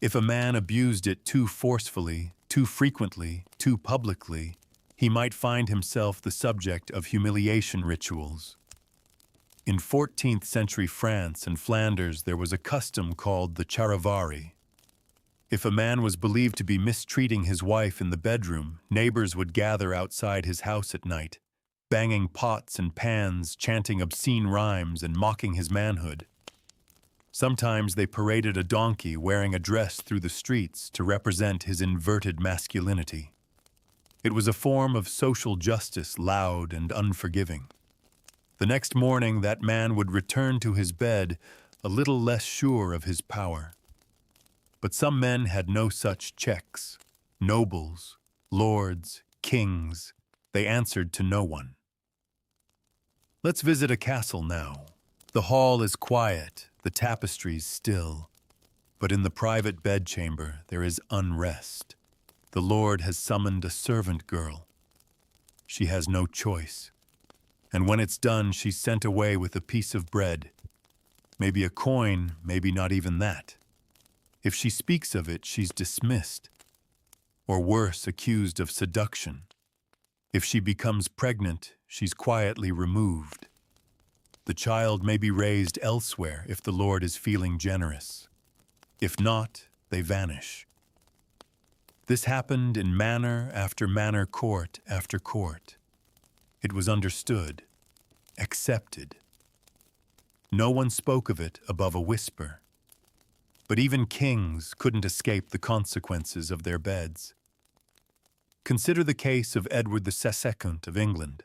If a man abused it too forcefully, too frequently, too publicly, he might find himself the subject of humiliation rituals. In 14th century France and Flanders, there was a custom called the charivari. If a man was believed to be mistreating his wife in the bedroom, neighbors would gather outside his house at night, banging pots and pans, chanting obscene rhymes, and mocking his manhood. Sometimes they paraded a donkey wearing a dress through the streets to represent his inverted masculinity. It was a form of social justice, loud and unforgiving. The next morning, that man would return to his bed a little less sure of his power. But some men had no such checks. Nobles, lords, kings, they answered to no one. Let's visit a castle now. The hall is quiet, the tapestries still. But in the private bedchamber there is unrest. The Lord has summoned a servant girl. She has no choice. And when it's done, she's sent away with a piece of bread. Maybe a coin, maybe not even that. If she speaks of it, she's dismissed. Or worse, accused of seduction. If she becomes pregnant, she's quietly removed. The child may be raised elsewhere if the Lord is feeling generous. If not, they vanish. This happened in manor after manor, court after court. It was understood, accepted. No one spoke of it above a whisper. But even kings couldn't escape the consequences of their beds. Consider the case of Edward II of England.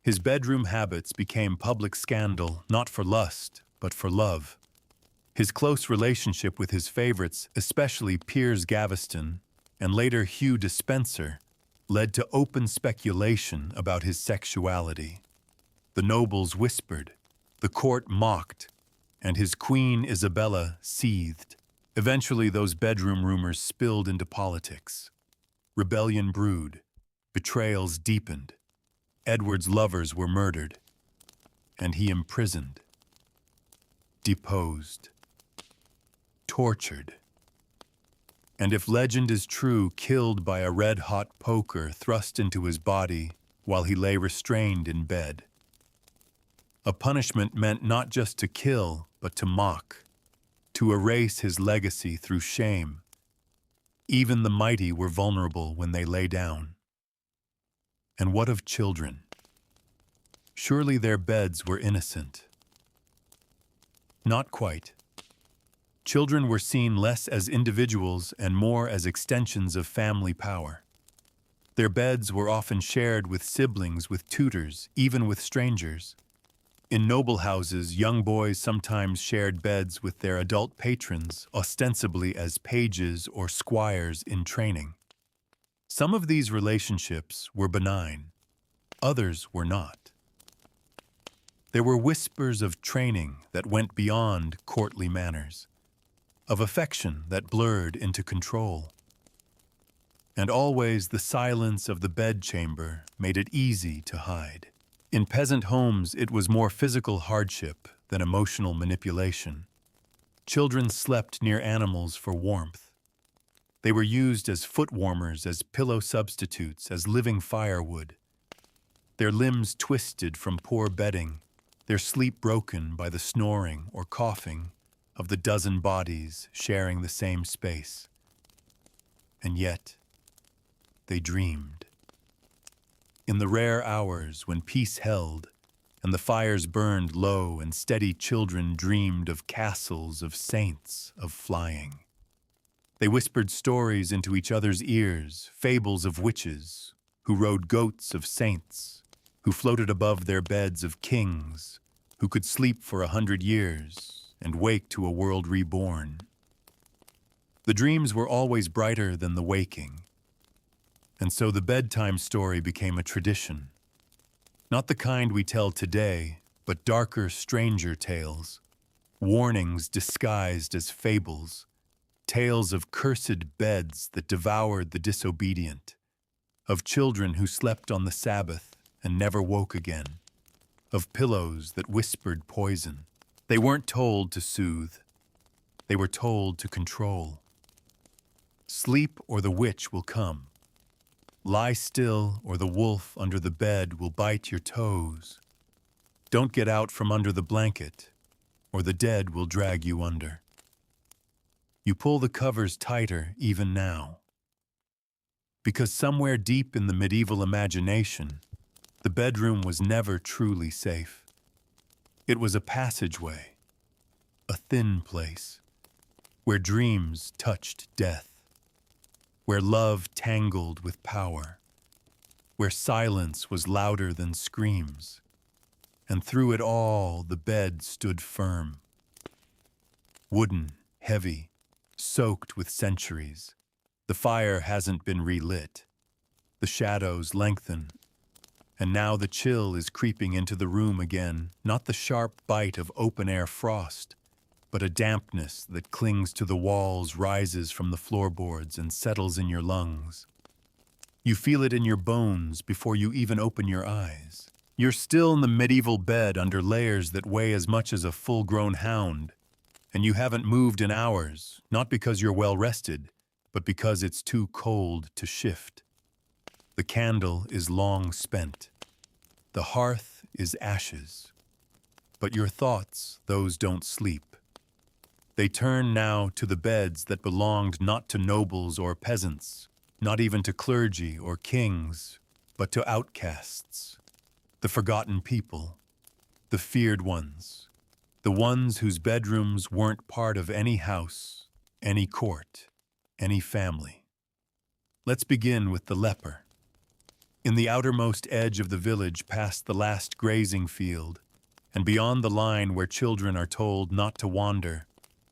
His bedroom habits became public scandal not for lust, but for love. His close relationship with his favorites, especially Piers Gaveston and later Hugh Despenser, led to open speculation about his sexuality. The nobles whispered, the court mocked, and his queen Isabella seethed. Eventually, those bedroom rumors spilled into politics. Rebellion brewed, betrayals deepened. Edward's lovers were murdered, and he imprisoned, deposed, tortured. And if legend is true, killed by a red-hot poker thrust into his body while he lay restrained in bed. A punishment meant not just to kill, but to mock, to erase his legacy through shame. Even the mighty were vulnerable when they lay down. And what of children? Surely their beds were innocent. Not quite. Children were seen less as individuals and more as extensions of family power. Their beds were often shared with siblings, with tutors, even with strangers. In noble houses, young boys sometimes shared beds with their adult patrons, ostensibly as pages or squires in training. Some of these relationships were benign, others were not. There were whispers of training that went beyond courtly manners, of affection that blurred into control. And always the silence of the bedchamber made it easy to hide. In peasant homes, it was more physical hardship than emotional manipulation. Children slept near animals for warmth. They were used as foot warmers, as pillow substitutes, as living firewood. Their limbs twisted from poor bedding, their sleep broken by the snoring or coughing of the dozen bodies sharing the same space. And yet, they dreamed. In the rare hours when peace held and the fires burned low and steady, children dreamed of castles, of saints, of flying. They whispered stories into each other's ears, fables of witches, who rode goats of saints, who floated above their beds of kings, who could sleep for 100 years and wake to a world reborn. The dreams were always brighter than the waking, and so the bedtime story became a tradition. Not the kind we tell today, but darker, stranger tales, warnings disguised as fables, tales of cursed beds that devoured the disobedient, of children who slept on the Sabbath and never woke again, of pillows that whispered poison. They weren't told to soothe, they were told to control. Sleep or the witch will come. Lie still or the wolf under the bed will bite your toes. Don't get out from under the blanket, or the dead will drag you under. You pull the covers tighter even now. Because somewhere deep in the medieval imagination, the bedroom was never truly safe. It was a passageway, a thin place, where dreams touched death, where love tangled with power, where silence was louder than screams, and through it all the bed stood firm. Wooden, heavy, soaked with centuries. The fire hasn't been relit. The shadows lengthen, and now the chill is creeping into the room again, not the sharp bite of open-air frost, but a dampness that clings to the walls rises from the floorboards and settles in your lungs. You feel it in your bones before you even open your eyes. You're still in the medieval bed under layers that weigh as much as a full-grown hound, and you haven't moved in hours, not because you're well rested, but because it's too cold to shift. The candle is long spent. The hearth is ashes. But your thoughts, those don't sleep. They turn now to the beds that belonged not to nobles or peasants, not even to clergy or kings, but to outcasts, the forgotten people, the feared ones, the ones whose bedrooms weren't part of any house, any court, any family. Let's begin with the leper. In the outermost edge of the village, past the last grazing field, and beyond the line where children are told not to wander,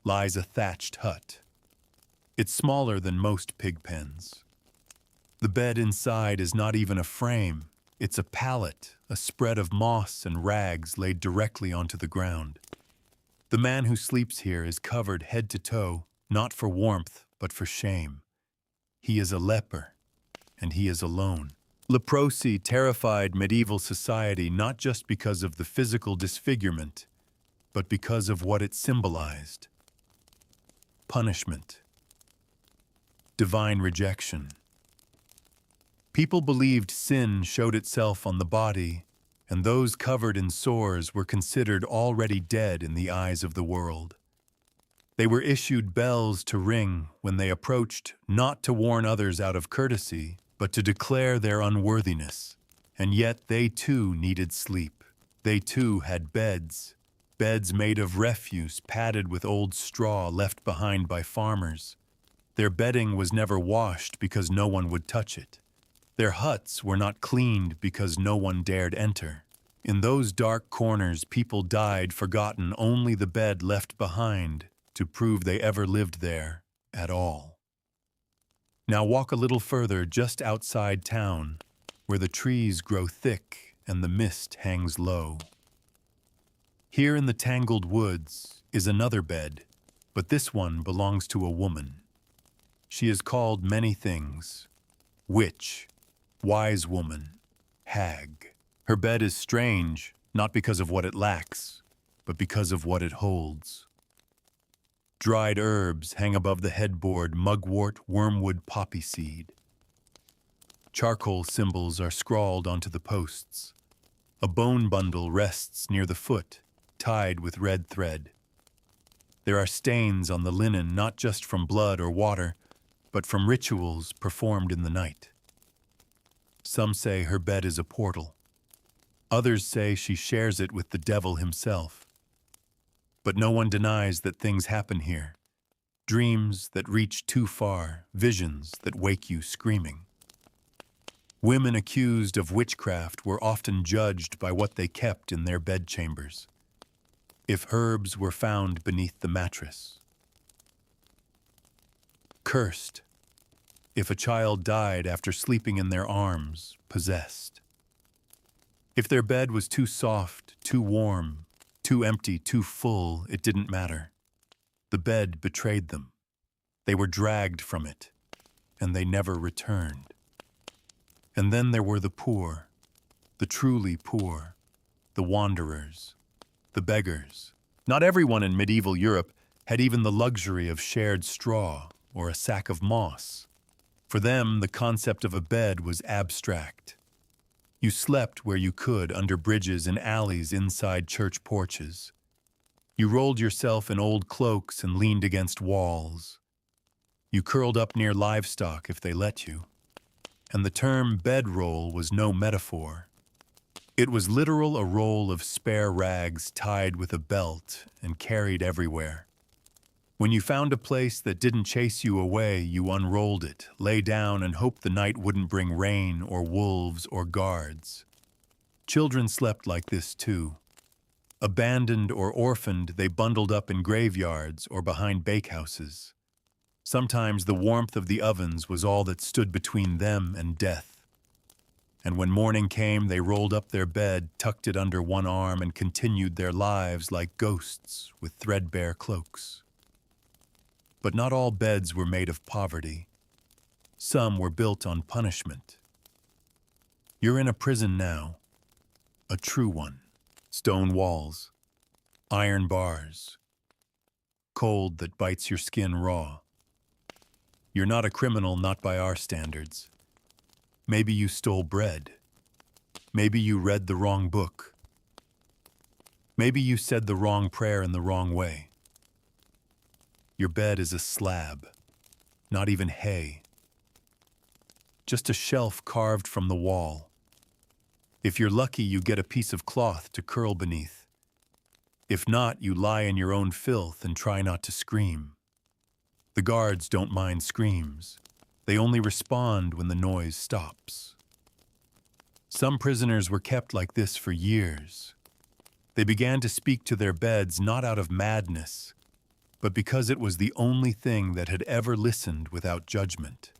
lies a thatched hut. It's smaller than most pig pens. The bed inside is not even a frame. It's a pallet, a spread of moss and rags laid directly onto the ground. The man who sleeps here is covered head to toe, not for warmth, but for shame. He is a leper, and he is alone. Leprosy terrified medieval society not just because of the physical disfigurement, but because of what it symbolized. Punishment. Divine rejection. People believed sin showed itself on the body, and those covered in sores were considered already dead in the eyes of the world. They were issued bells to ring when they approached, not to warn others out of courtesy, but to declare their unworthiness. And yet they too needed sleep. They too had beds, beds made of refuse padded with old straw left behind by farmers. Their bedding was never washed because no one would touch it. Their huts were not cleaned because no one dared enter. In those dark corners, people died forgotten, only the bed left behind to prove they ever lived there at all. Now walk a little further just outside town, where the trees grow thick and the mist hangs low. Here in the tangled woods is another bed, but this one belongs to a woman. She is called many things: witch, wise woman, hag. Her bed is strange, not because of what it lacks, but because of what it holds. Dried herbs hang above the headboard: mugwort, wormwood, poppy seed. Charcoal symbols are scrawled onto the posts. A bone bundle rests near the foot, tied with red thread. There are stains on the linen, not just from blood or water, but from rituals performed in the night. Some say her bed is a portal. Others say she shares it with the devil himself. But no one denies that things happen here. Dreams that reach too far, visions that wake you screaming. Women accused of witchcraft were often judged by what they kept in their bedchambers. If herbs were found beneath the mattress. Cursed. If a child died after sleeping in their arms, possessed. If their bed was too soft, too warm, too empty, too full, it didn't matter. The bed betrayed them. They were dragged from it, and they never returned. And then there were the poor, the truly poor, the wanderers, the beggars. Not everyone in medieval Europe had even the luxury of shared straw or a sack of moss. For them, the concept of a bed was abstract. You slept where you could, under bridges and alleys inside church porches. You rolled yourself in old cloaks and leaned against walls. You curled up near livestock if they let you. And the term bedroll was no metaphor. It was literal, a roll of spare rags tied with a belt and carried everywhere. When you found a place that didn't chase you away, you unrolled it, lay down, and hoped the night wouldn't bring rain or wolves or guards. Children slept like this too. Abandoned or orphaned, they bundled up in graveyards or behind bakehouses. Sometimes the warmth of the ovens was all that stood between them and death. And when morning came, they rolled up their bed, tucked it under one arm, and continued their lives like ghosts with threadbare cloaks. But not all beds were made of poverty. Some were built on punishment. You're in a prison now, a true one. Stone walls, iron bars, cold that bites your skin raw. You're not a criminal, not by our standards. Maybe you stole bread. Maybe you read the wrong book. Maybe you said the wrong prayer in the wrong way. Your bed is a slab, not even hay. Just a shelf carved from the wall. If you're lucky, you get a piece of cloth to curl beneath. If not, you lie in your own filth and try not to scream. The guards don't mind screams. They only respond when the noise stops. Some prisoners were kept like this for years. They began to speak to their beds not out of madness, but because it was the only thing that had ever listened without judgment.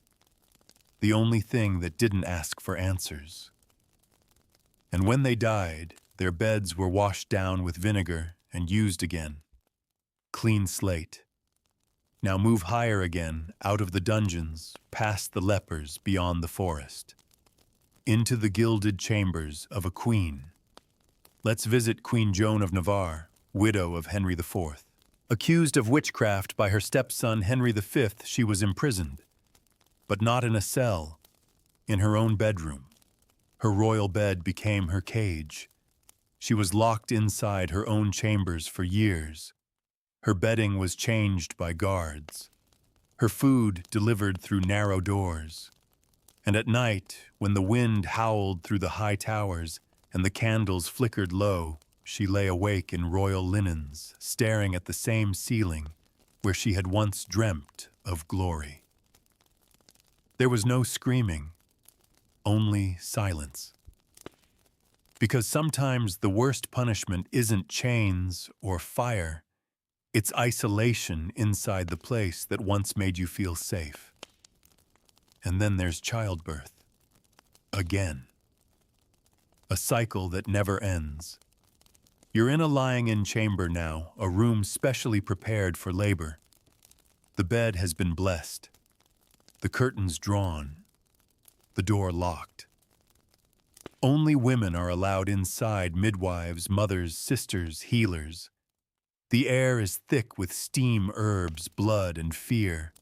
The only thing that didn't ask for answers. And when they died, their beds were washed down with vinegar and used again. Clean slate. Now move higher again, out of the dungeons, past the lepers, beyond the forest. Into the gilded chambers of a queen. Let's visit Queen Joan of Navarre, widow of Henry IV. Accused of witchcraft by her stepson Henry V, she was imprisoned. But not in a cell, in her own bedroom. Her royal bed became her cage. She was locked inside her own chambers for years. Her bedding was changed by guards. Her food delivered through narrow doors. And at night, when the wind howled through the high towers and the candles flickered low, she lay awake in royal linens, staring at the same ceiling where she had once dreamt of glory. There was no screaming, only silence. Because sometimes the worst punishment isn't chains or fire, it's isolation inside the place that once made you feel safe. And then there's childbirth. Again. A cycle that never ends. You're in a lying-in chamber now, a room specially prepared for labor. The bed has been blessed. The curtains drawn. The door locked. Only women are allowed inside, midwives, mothers, sisters, healers. The air is thick with steam, herbs, blood, and fear.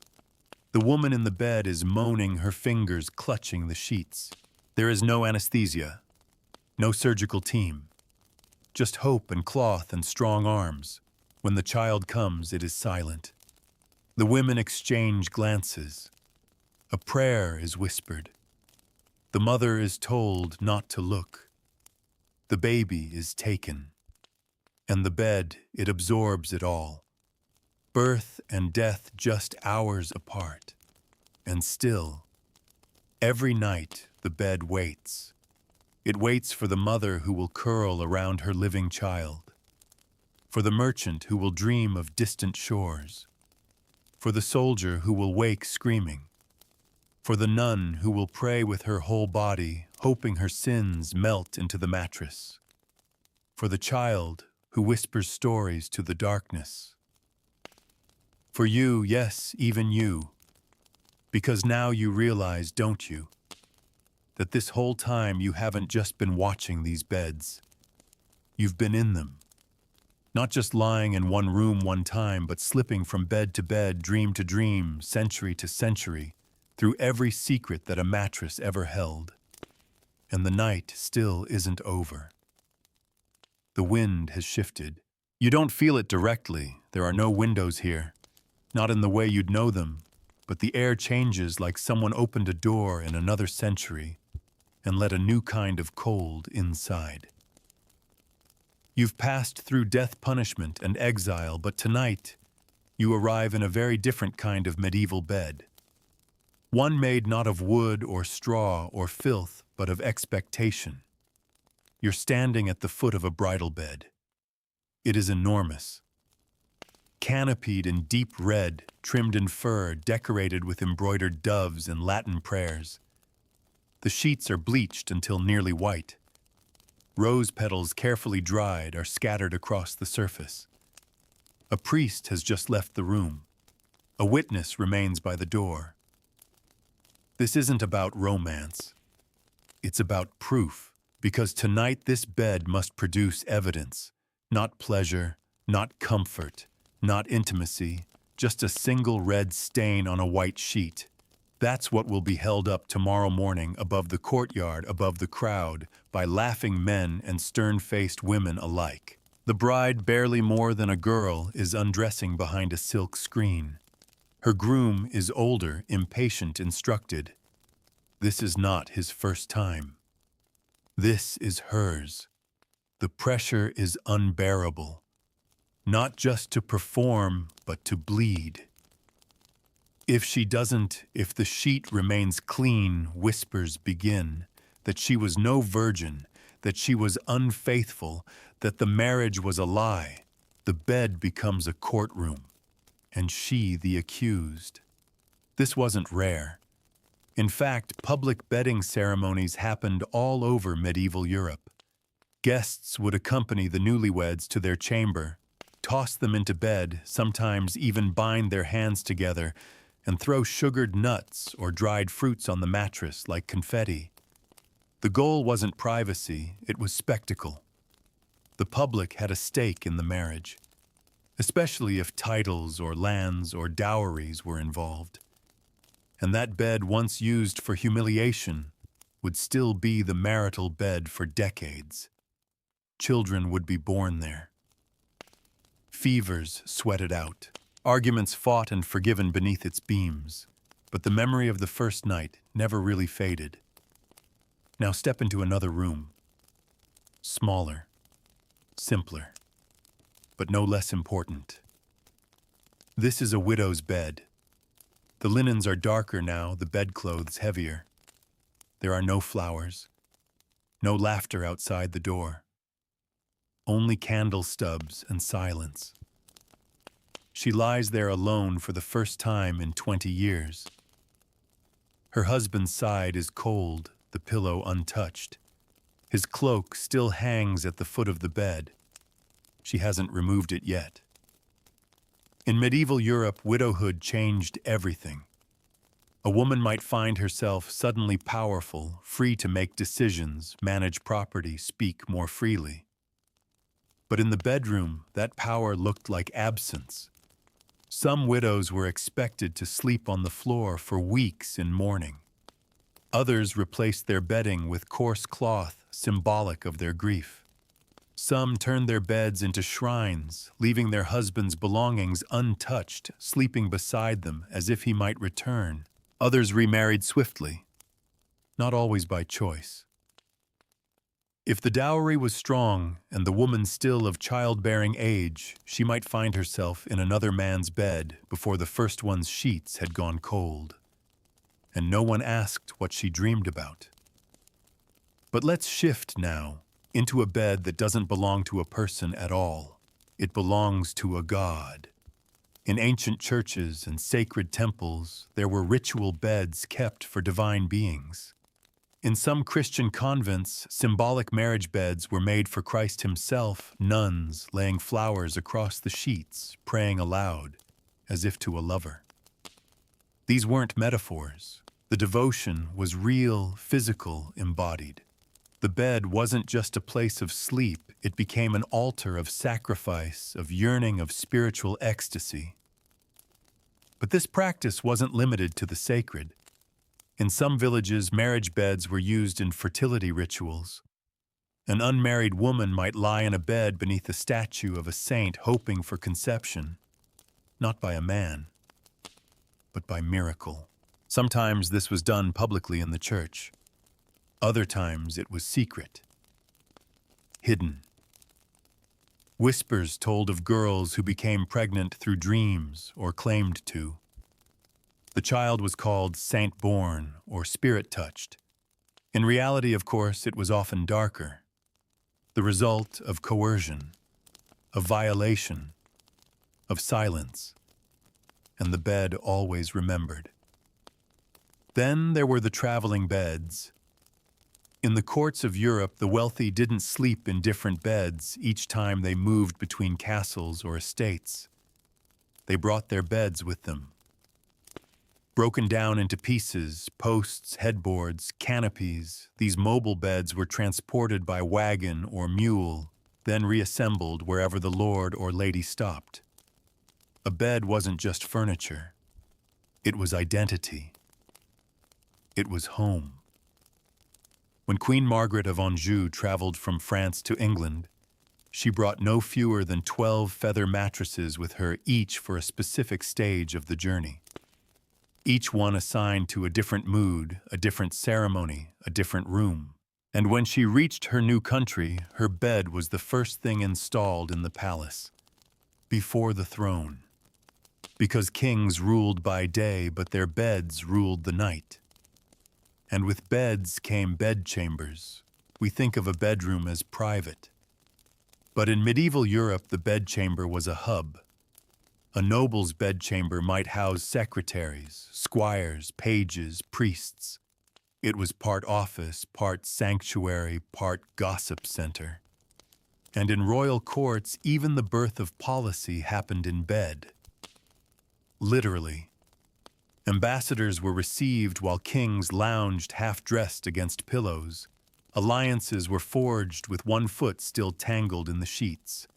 The woman in the bed is moaning, her fingers clutching the sheets. There is no anesthesia, no surgical team. Just hope and cloth and strong arms. When the child comes, it is silent. The women exchange glances. A prayer is whispered. The mother is told not to look. The baby is taken. And the bed, it absorbs it all. Birth and death just hours apart. And still, every night the bed waits. It waits for the mother who will curl around her living child. For the merchant who will dream of distant shores. For the soldier who will wake screaming. For the nun who will pray with her whole body, hoping her sins melt into the mattress. For the child who whispers stories to the darkness. For you, yes, even you. Because now you realize, don't you, that this whole time you haven't just been watching these beds. You've been in them. Not just lying in one room one time, but slipping from bed to bed, dream to dream, century to century, through every secret that a mattress ever held. And the night still isn't over. The wind has shifted. You don't feel it directly. There are no windows here. Not in the way you'd know them, but the air changes like someone opened a door in another century and let a new kind of cold inside. You've passed through death punishment and exile, but tonight you arrive in a very different kind of medieval bed. One made not of wood or straw or filth, but of expectation. You're standing at the foot of a bridal bed. It is enormous. Canopied in deep red, trimmed in fur, decorated with embroidered doves and Latin prayers. The sheets are bleached until nearly white. Rose petals carefully dried are scattered across the surface. A priest has just left the room. A witness remains by the door. This isn't about romance. It's about proof, because tonight this bed must produce evidence, not pleasure, not comfort, not intimacy, just a single red stain on a white sheet. That's what will be held up tomorrow morning above the courtyard, above the crowd, by laughing men and stern-faced women alike. The bride, barely more than a girl, is undressing behind a silk screen. Her groom is older, impatient, instructed. This is not his first time. This is hers. The pressure is unbearable. Not just to perform, but to bleed. If she doesn't, if the sheet remains clean, whispers begin, that she was no virgin, that she was unfaithful, that the marriage was a lie. The bed becomes a courtroom, and she the accused. This wasn't rare. In fact, public bedding ceremonies happened all over medieval Europe. Guests would accompany the newlyweds to their chamber, toss them into bed, sometimes even bind their hands together, and throw sugared nuts or dried fruits on the mattress like confetti. The goal wasn't privacy, it was spectacle. The public had a stake in the marriage, especially if titles or lands or dowries were involved. And that bed once used for humiliation would still be the marital bed for decades. Children would be born there. Fevers sweated out. Arguments fought and forgiven beneath its beams, but the memory of the first night never really faded. Now step into another room. Smaller, simpler, but no less important. This is a widow's bed. The linens are darker now, the bedclothes heavier. There are no flowers, no laughter outside the door. Only candle stubs and silence. She lies there alone for the first time in 20 years. Her husband's side is cold, the pillow untouched. His cloak still hangs at the foot of the bed. She hasn't removed it yet. In medieval Europe, widowhood changed everything. A woman might find herself suddenly powerful, free to make decisions, manage property, speak more freely. But in the bedroom, that power looked like absence. Some widows were expected to sleep on the floor for weeks in mourning. Others replaced their bedding with coarse cloth, symbolic of their grief. Some turned their beds into shrines, leaving their husbands' belongings untouched, sleeping beside them as if he might return. Others remarried swiftly, not always by choice. If the dowry was strong and the woman still of childbearing age, she might find herself in another man's bed before the first one's sheets had gone cold. And no one asked what she dreamed about. But let's shift now into a bed that doesn't belong to a person at all. It belongs to a god. In ancient churches and sacred temples, there were ritual beds kept for divine beings. In some Christian convents, symbolic marriage beds were made for Christ himself, nuns laying flowers across the sheets, praying aloud, as if to a lover. These weren't metaphors. The devotion was real, physical, embodied. The bed wasn't just a place of sleep, it became an altar of sacrifice, of yearning, of spiritual ecstasy. But this practice wasn't limited to the sacred. In some villages, marriage beds were used in fertility rituals. An unmarried woman might lie in a bed beneath a statue of a saint hoping for conception, not by a man, but by miracle. Sometimes this was done publicly in the church. Other times it was secret, hidden. Whispers told of girls who became pregnant through dreams or claimed to. The child was called saint-born or spirit-touched. In reality, of course, it was often darker. The result of coercion, of violation, of silence, and the bed always remembered. Then there were the traveling beds, In the courts of Europe, the wealthy didn't sleep in different beds each time they moved between castles or estates. They brought their beds with them. Broken down into pieces, posts, headboards, canopies, these mobile beds were transported by wagon or mule, then reassembled wherever the lord or lady stopped. A bed wasn't just furniture. It was identity. It was home. When Queen Margaret of Anjou traveled from France to England, she brought no fewer than 12 feather mattresses with her, each for a specific stage of the journey. Each one assigned to a different mood, a different ceremony, a different room. And when she reached her new country, her bed was the first thing installed in the palace, before the throne. Because kings ruled by day, but their beds ruled the night. And with beds came bedchambers. We think of a bedroom as private. But in medieval Europe, the bedchamber was a hub. A noble's bedchamber might house secretaries, squires, pages, priests. It was part office, part sanctuary, part gossip center. And in royal courts, even the birth of policy happened in bed. Literally. Ambassadors were received while kings lounged half-dressed against pillows. Alliances were forged with one foot still tangled in the sheets.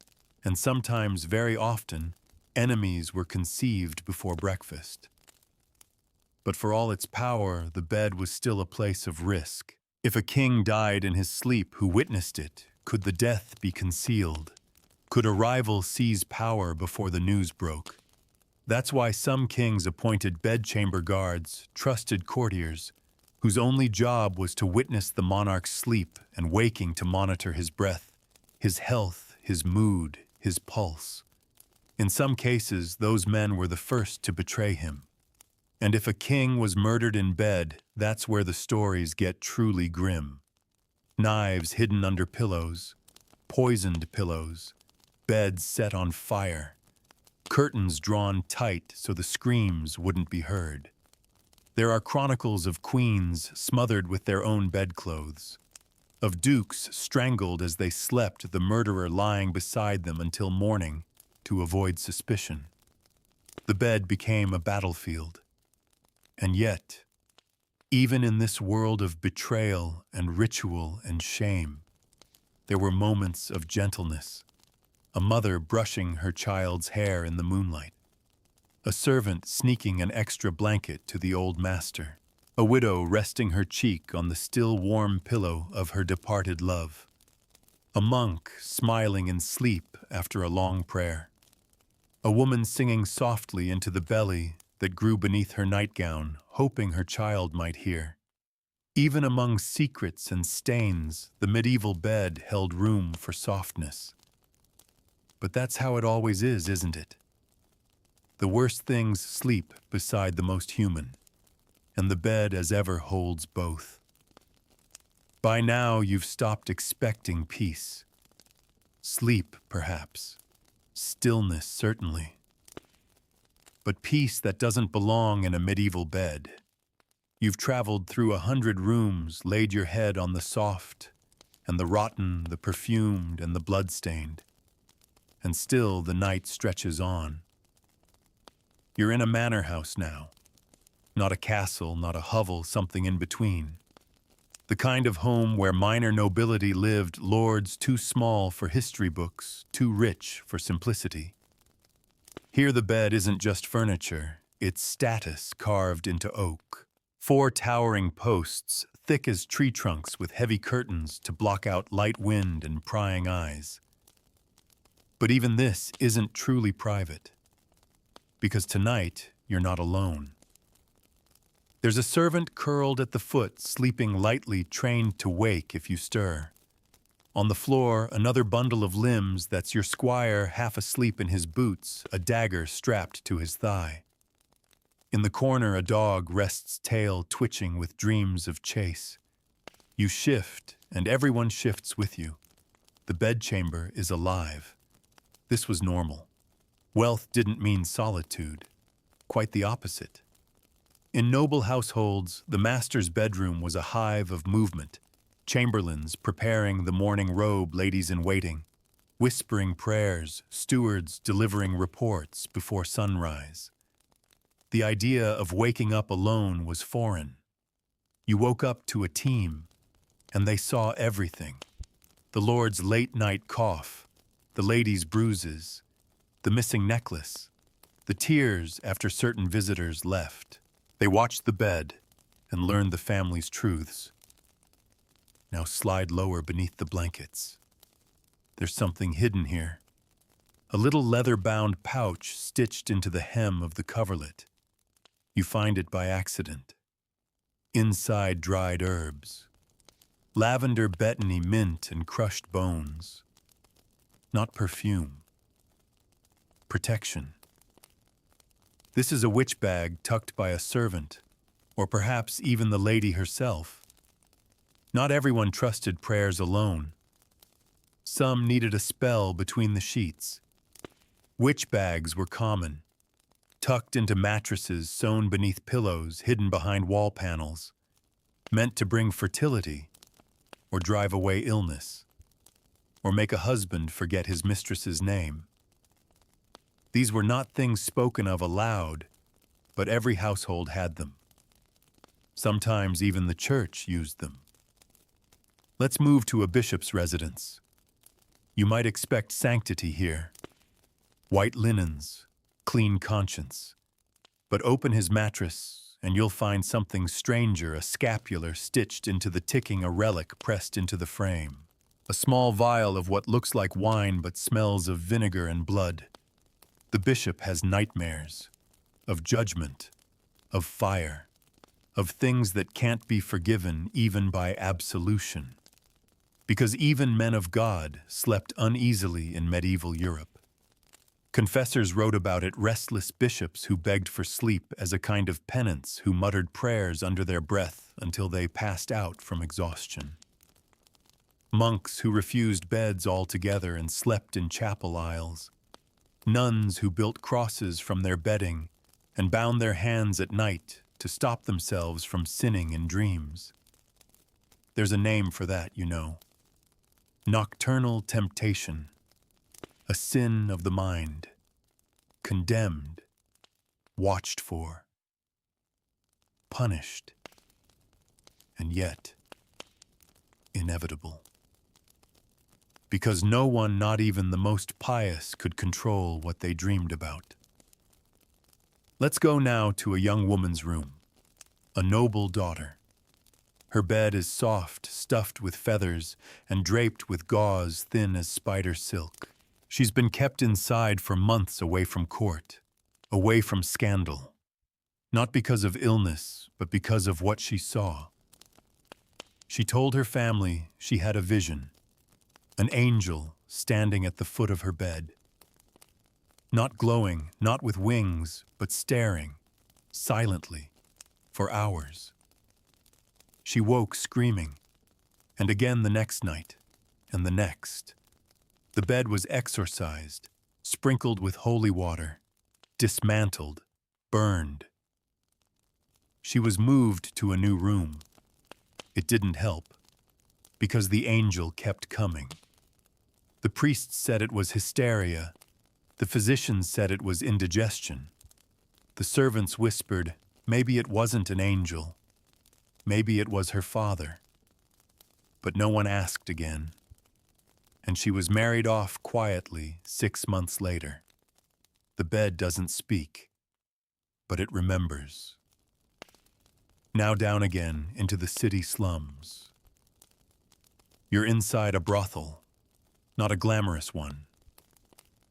And sometimes, very often, enemies were conceived before breakfast. But for all its power, the bed was still a place of risk. If a king died in his sleep, who witnessed it? Could the death be concealed? Could a rival seize power before the news broke? That's why some kings appointed bedchamber guards, trusted courtiers, whose only job was to witness the monarch's sleep and waking to monitor his breath, his health, his mood, his pulse. In some cases, those men were the first to betray him. And if a king was murdered in bed, that's where the stories get truly grim. Knives hidden under pillows, poisoned pillows, beds set on fire, curtains drawn tight so the screams wouldn't be heard. There are chronicles of queens smothered with their own bedclothes, of dukes strangled as they slept, the murderer lying beside them until morning to avoid suspicion. The bed became a battlefield. And yet, even in this world of betrayal and ritual and shame, there were moments of gentleness. A mother brushing her child's hair in the moonlight. A servant sneaking an extra blanket to the old master. A widow resting her cheek on the still warm pillow of her departed love. A monk smiling in sleep after a long prayer. A woman singing softly into the belly that grew beneath her nightgown, hoping her child might hear. Even among secrets and stains, the medieval bed held room for softness. But that's how it always is, isn't it? The worst things sleep beside the most human, and the bed as ever holds both. By now you've stopped expecting peace. Sleep, perhaps. Stillness, certainly. But peace that doesn't belong in a medieval bed. You've traveled through 100 rooms, laid your head on the soft, and the rotten, the perfumed, and the blood-stained. And still the night stretches on. You're in a manor house now. Not a castle, not a hovel, something in between. The kind of home where minor nobility lived, lords too small for history books, too rich for simplicity. Here the bed isn't just furniture, it's status carved into oak. 4 towering posts, thick as tree trunks with heavy curtains to block out light wind and prying eyes. But even this isn't truly private, because tonight you're not alone. There's a servant curled at the foot, sleeping lightly, trained to wake if you stir. On the floor, another bundle of limbs that's your squire half asleep in his boots, a dagger strapped to his thigh. In the corner, a dog rests tail twitching with dreams of chase. You shift, and everyone shifts with you. The bedchamber is alive. This was normal. Wealth didn't mean solitude. Quite the opposite. In noble households, the master's bedroom was a hive of movement. chamberlains preparing the morning robe, ladies in waiting, whispering prayers, stewards delivering reports before sunrise. The idea of waking up alone was foreign. You woke up to a team, and they saw everything. The Lord's late-night cough, the lady's bruises, the missing necklace, the tears after certain visitors left. They watched the bed and learned the family's truths. Now slide lower beneath the blankets. There's something hidden here. A little leather-bound pouch stitched into the hem of the coverlet. You find it by accident. Inside dried herbs. Lavender, betony, mint, and crushed bones. Not perfume. Protection. This is a witch bag tucked by a servant, or perhaps even the lady herself. Not everyone trusted prayers alone. Some needed a spell between the sheets. Witch bags were common, tucked into mattresses sewn beneath pillows hidden behind wall panels, meant to bring fertility, or drive away illness, or make a husband forget his mistress's name. These were not things spoken of aloud, but every household had them. Sometimes even the church used them. Let's move to a bishop's residence. You might expect sanctity here. White linens, clean conscience. But open his mattress, and you'll find something stranger, a scapular stitched into the ticking, a relic pressed into the frame. A small vial of what looks like wine but smells of vinegar and blood. The bishop has nightmares, of judgment, of fire, of things that can't be forgiven even by absolution. Because even men of God slept uneasily in medieval Europe. Confessors wrote about it, restless bishops who begged for sleep as a kind of penance, who muttered prayers under their breath until they passed out from exhaustion. Monks who refused beds altogether and slept in chapel aisles. Nuns who built crosses from their bedding and bound their hands at night to stop themselves from sinning in dreams. There's a name for that, you know. Nocturnal temptation, a sin of the mind, condemned, watched for, punished, and yet inevitable. Because no one, not even the most pious, could control what they dreamed about. Let's go now to a young woman's room, a noble daughter. Her bed is soft, stuffed with feathers, and draped with gauze thin as spider silk. She's been kept inside for months away from court, away from scandal. Not because of illness, but because of what she saw. She told her family she had a vision, an angel standing at the foot of her bed. Not glowing, not with wings, but staring, silently, for hours. She woke screaming, and again the next night, and the next. The bed was exorcised, sprinkled with holy water, dismantled, burned. She was moved to a new room. It didn't help, because the angel kept coming. The priests said it was hysteria. The physicians said it was indigestion. The servants whispered, maybe it wasn't an angel. Maybe it was her father. But no one asked again. And she was married off quietly 6 months later. The bed doesn't speak, but it remembers. Now down again into the city slums. You're inside a brothel, not a glamorous one.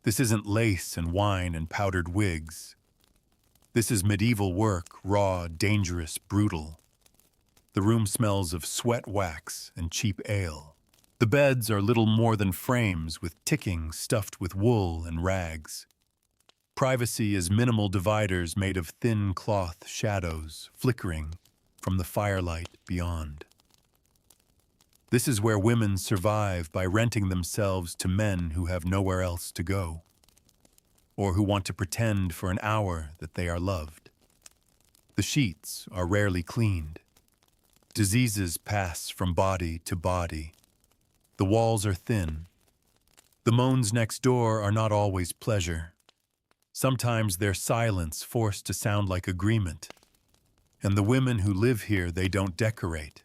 This isn't lace and wine and powdered wigs. This is medieval work, raw, dangerous, brutal. The room smells of sweat wax and cheap ale. The beds are little more than frames with ticking stuffed with wool and rags. Privacy is minimal dividers made of thin cloth shadows flickering from the firelight beyond. This is where women survive by renting themselves to men who have nowhere else to go, or who want to pretend for an hour that they are loved. The sheets are rarely cleaned. Diseases pass from body to body. The walls are thin. The moans next door are not always pleasure. Sometimes they're silence forced to sound like agreement. And the women who live here, they don't decorate.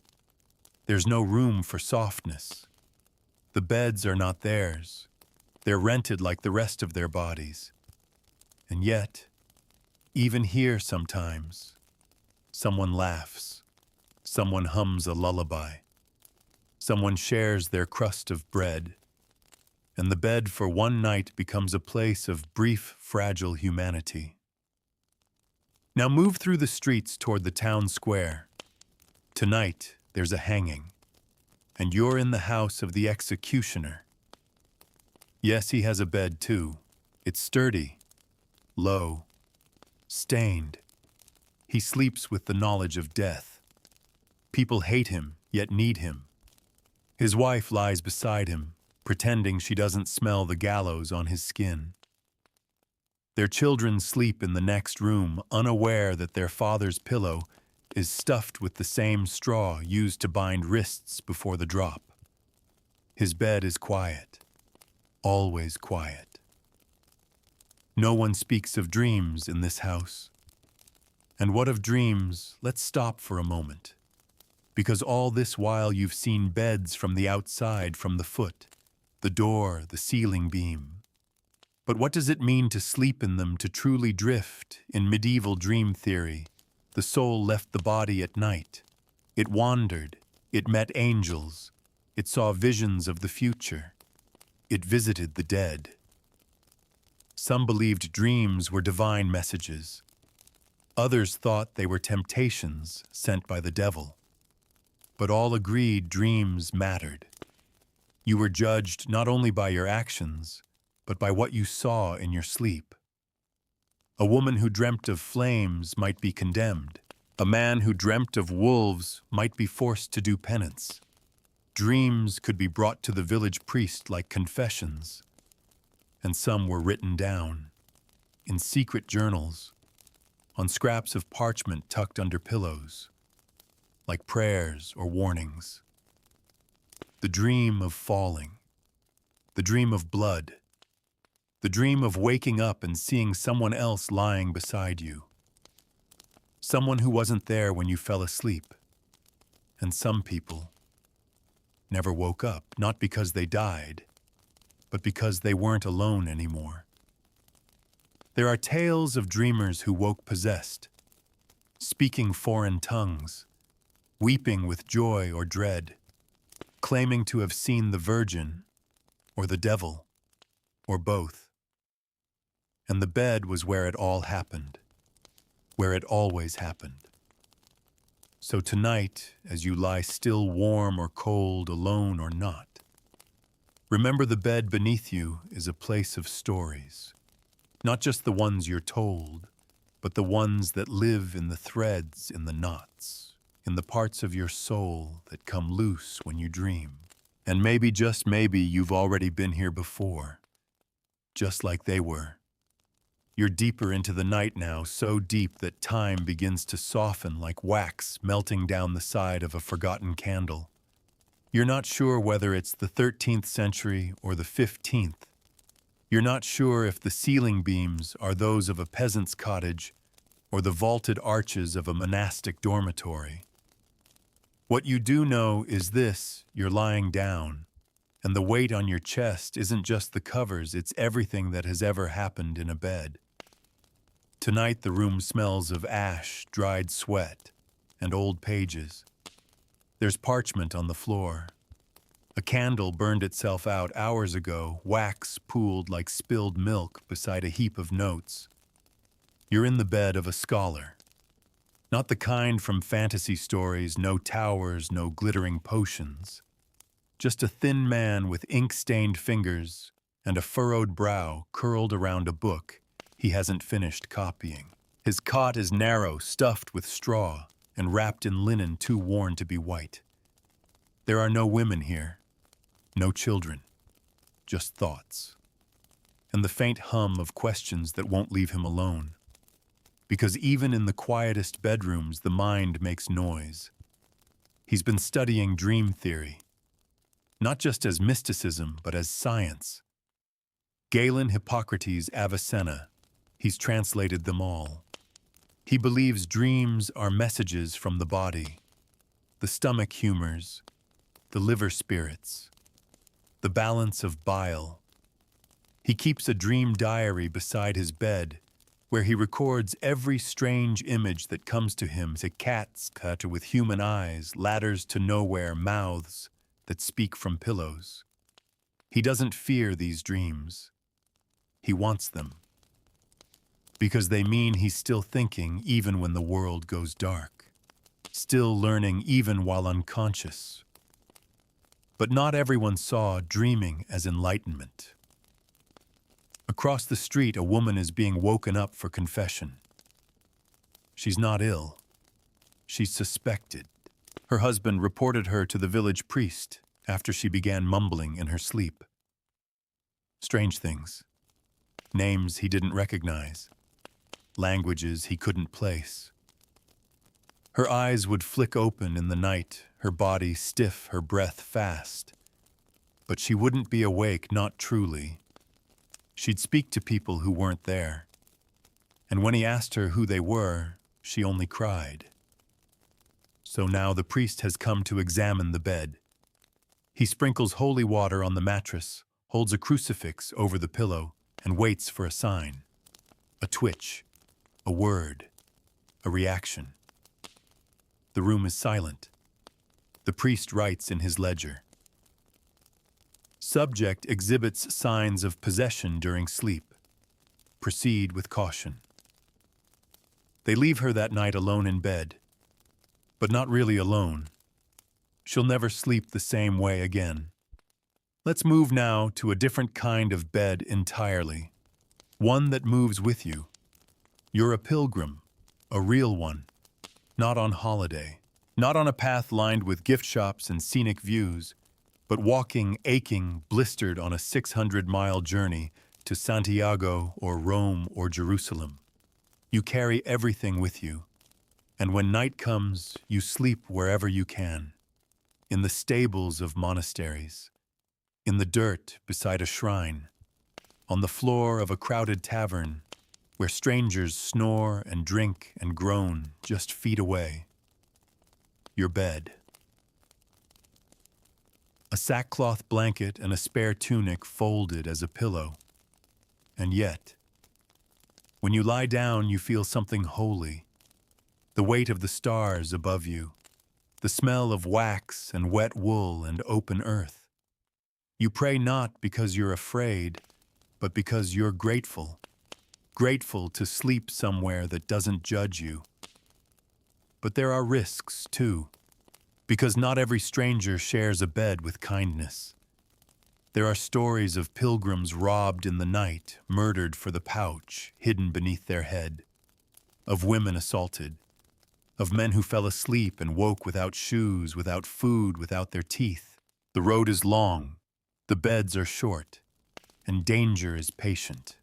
There's no room for softness. The beds are not theirs. They're rented like the rest of their bodies. And yet, even here sometimes, someone laughs. Someone hums a lullaby. Someone shares their crust of bread. And the bed for one night becomes a place of brief, fragile humanity. Now move through the streets toward the town square. Tonight, there's a hanging, and you're in the house of the executioner. Yes, he has a bed too. It's sturdy, low, stained. He sleeps with the knowledge of death. People hate him, yet need him. His wife lies beside him, pretending she doesn't smell the gallows on his skin. Their children sleep in the next room, unaware that their father's pillow is stuffed with the same straw used to bind wrists before the drop. His bed is quiet, always quiet. No one speaks of dreams in this house. And what of dreams? Let's stop for a moment. Because all this while you've seen beds from the outside, from the foot, the door, the ceiling beam. But what does it mean to sleep in them, to truly drift? In medieval dream theory, the soul left the body at night. It wandered. It met angels. It saw visions of the future. It visited the dead. Some believed dreams were divine messages. Others thought they were temptations sent by the devil. But all agreed dreams mattered. You were judged not only by your actions, but by what you saw in your sleep. A woman who dreamt of flames might be condemned. A man who dreamt of wolves might be forced to do penance. Dreams could be brought to the village priest like confessions, and some were written down in secret journals, on scraps of parchment tucked under pillows, like prayers or warnings. The dream of falling, the dream of blood, the dream of waking up and seeing someone else lying beside you. Someone who wasn't there when you fell asleep. And some people never woke up, not because they died, but because they weren't alone anymore. There are tales of dreamers who woke possessed, speaking foreign tongues, weeping with joy or dread, claiming to have seen the Virgin or the devil or both. And the bed was where it all happened, where it always happened. So tonight, as you lie still, warm or cold, alone or not, remember the bed beneath you is a place of stories. Not just the ones you're told, but the ones that live in the threads, in the knots, in the parts of your soul that come loose when you dream. And maybe, just maybe, you've already been here before, just like they were. You're deeper into the night now, so deep that time begins to soften like wax melting down the side of a forgotten candle. You're not sure whether it's the 13th century or the 15th. You're not sure if the ceiling beams are those of a peasant's cottage or the vaulted arches of a monastic dormitory. What you do know is this: you're lying down, and the weight on your chest isn't just the covers, it's everything that has ever happened in a bed. Tonight the room smells of ash, dried sweat, and old pages. There's parchment on the floor. A candle burned itself out hours ago, wax pooled like spilled milk beside a heap of notes. You're in the bed of a scholar. Not the kind from fantasy stories, no towers, no glittering potions. Just a thin man with ink-stained fingers and a furrowed brow curled around a book he hasn't finished copying. His cot is narrow, stuffed with straw, and wrapped in linen too worn to be white. There are no women here, no children, just thoughts, and the faint hum of questions that won't leave him alone. Because even in the quietest bedrooms, the mind makes noise. He's been studying dream theory, not just as mysticism, but as science. Galen, Hippocrates, Avicenna, he's translated them all. He believes dreams are messages from the body, the stomach humors, the liver spirits, the balance of bile. He keeps a dream diary beside his bed where he records every strange image that comes to him, to cats cut with human eyes, ladders to nowhere, mouths that speak from pillows. He doesn't fear these dreams. He wants them, because they mean he's still thinking even when the world goes dark, still learning even while unconscious. But not everyone saw dreaming as enlightenment. Across the street, a woman is being woken up for confession. She's not ill. She's suspected. Her husband reported her to the village priest after she began mumbling in her sleep. Strange things. Names he didn't recognize. Languages he couldn't place. Her eyes would flick open in the night, her body stiff, her breath fast. But she wouldn't be awake, not truly. She'd speak to people who weren't there. And when he asked her who they were, she only cried. So now the priest has come to examine the bed. He sprinkles holy water on the mattress, holds a crucifix over the pillow, and waits for a sign. A twitch, a word, a reaction. The room is silent. The priest writes in his ledger. Subject exhibits signs of possession during sleep. Proceed with caution. They leave her that night alone in bed, but not really alone. She'll never sleep the same way again. Let's move now to a different kind of bed entirely. One that moves with you. You're a pilgrim, a real one, not on holiday, not on a path lined with gift shops and scenic views, but walking, aching, blistered on a 600-mile journey to Santiago or Rome or Jerusalem. You carry everything with you, and when night comes, you sleep wherever you can, in the stables of monasteries, in the dirt beside a shrine, on the floor of a crowded tavern, where strangers snore and drink and groan just feet away. Your bed. A sackcloth blanket and a spare tunic folded as a pillow. And yet, when you lie down, you feel something holy. The weight of the stars above you, the smell of wax and wet wool and open earth. You pray not because you're afraid, but because you're grateful. Grateful to sleep somewhere that doesn't judge you. But there are risks, too, because not every stranger shares a bed with kindness. There are stories of pilgrims robbed in the night, murdered for the pouch hidden beneath their head, of women assaulted, of men who fell asleep and woke without shoes, without food, without their teeth. The road is long, the beds are short, and danger is patient.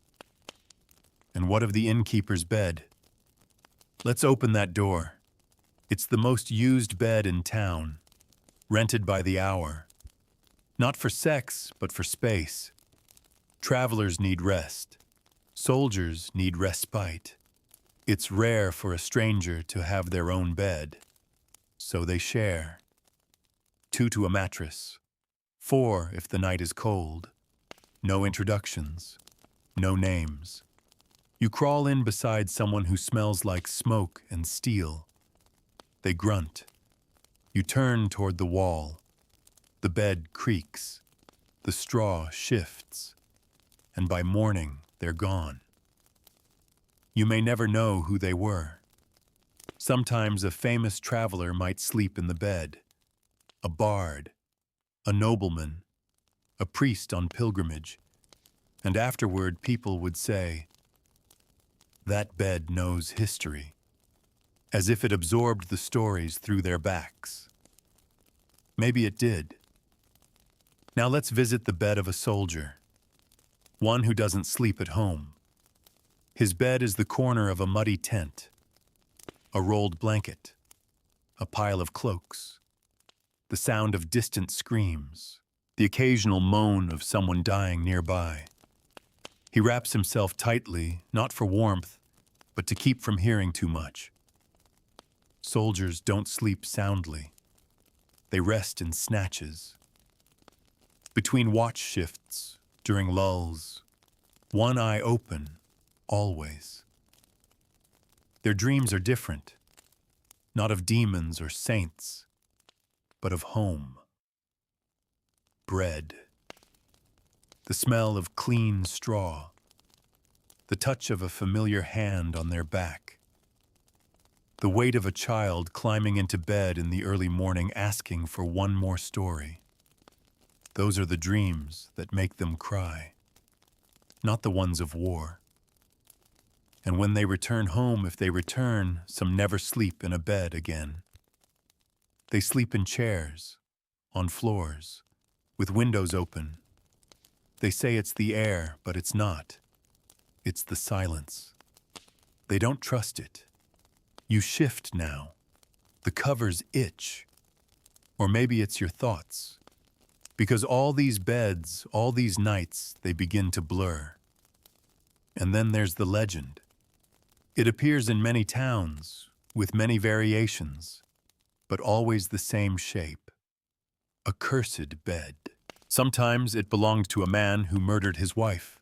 And what of the innkeeper's bed? Let's open that door. It's the most used bed in town, rented by the hour. Not for sex, but for space. Travelers need rest. Soldiers need respite. It's rare for a stranger to have their own bed, so they share. 2 to a mattress. 4 if the night is cold. No introductions. No names. You crawl in beside someone who smells like smoke and steel. They grunt. You turn toward the wall. The bed creaks. The straw shifts. And by morning, they're gone. You may never know who they were. Sometimes a famous traveler might sleep in the bed. A bard, a nobleman, a priest on pilgrimage. And afterward, people would say, that bed knows history, as if it absorbed the stories through their backs. Maybe it did. Now let's visit the bed of a soldier, one who doesn't sleep at home. His bed is the corner of a muddy tent, a rolled blanket, a pile of cloaks. the sound of distant screams, the occasional moan of someone dying nearby. He wraps himself tightly, not for warmth, but to keep from hearing too much. Soldiers don't sleep soundly. They rest in snatches. Between watch shifts, during lulls, one eye open, always. Their dreams are different, not of demons or saints, but of home. Bread. The smell of clean straw. The touch of a familiar hand on their back. The weight of a child climbing into bed in the early morning asking for one more story. Those are the dreams that make them cry, not the ones of war. And when they return home, if they return, some never sleep in a bed again. They sleep in chairs, on floors, with windows open. They say it's the air, but it's not. It's the silence. They don't trust it. You shift now. The covers itch. Or maybe it's your thoughts. Because all these beds, all these nights, they begin to blur. And then there's the legend. It appears in many towns, with many variations, but always the same shape. A cursed bed. Sometimes it belonged to a man who murdered his wife.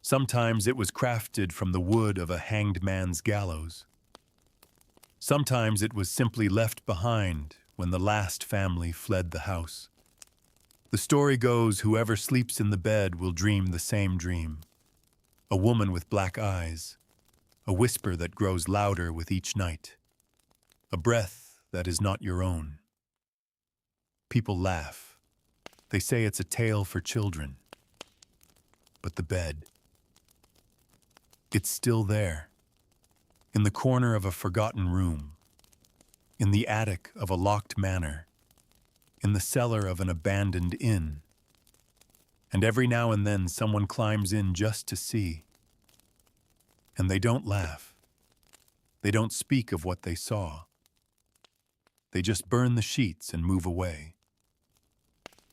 Sometimes it was crafted from the wood of a hanged man's gallows. Sometimes it was simply left behind when the last family fled the house. The story goes whoever sleeps in the bed will dream the same dream. A woman with black eyes, a whisper that grows louder with each night, a breath that is not your own. People laugh. They say it's a tale for children. But the bed, it's still there, in the corner of a forgotten room, in the attic of a locked manor, in the cellar of an abandoned inn. And every now and then someone climbs in just to see. And they don't laugh. They don't speak of what they saw. They just burn the sheets and move away.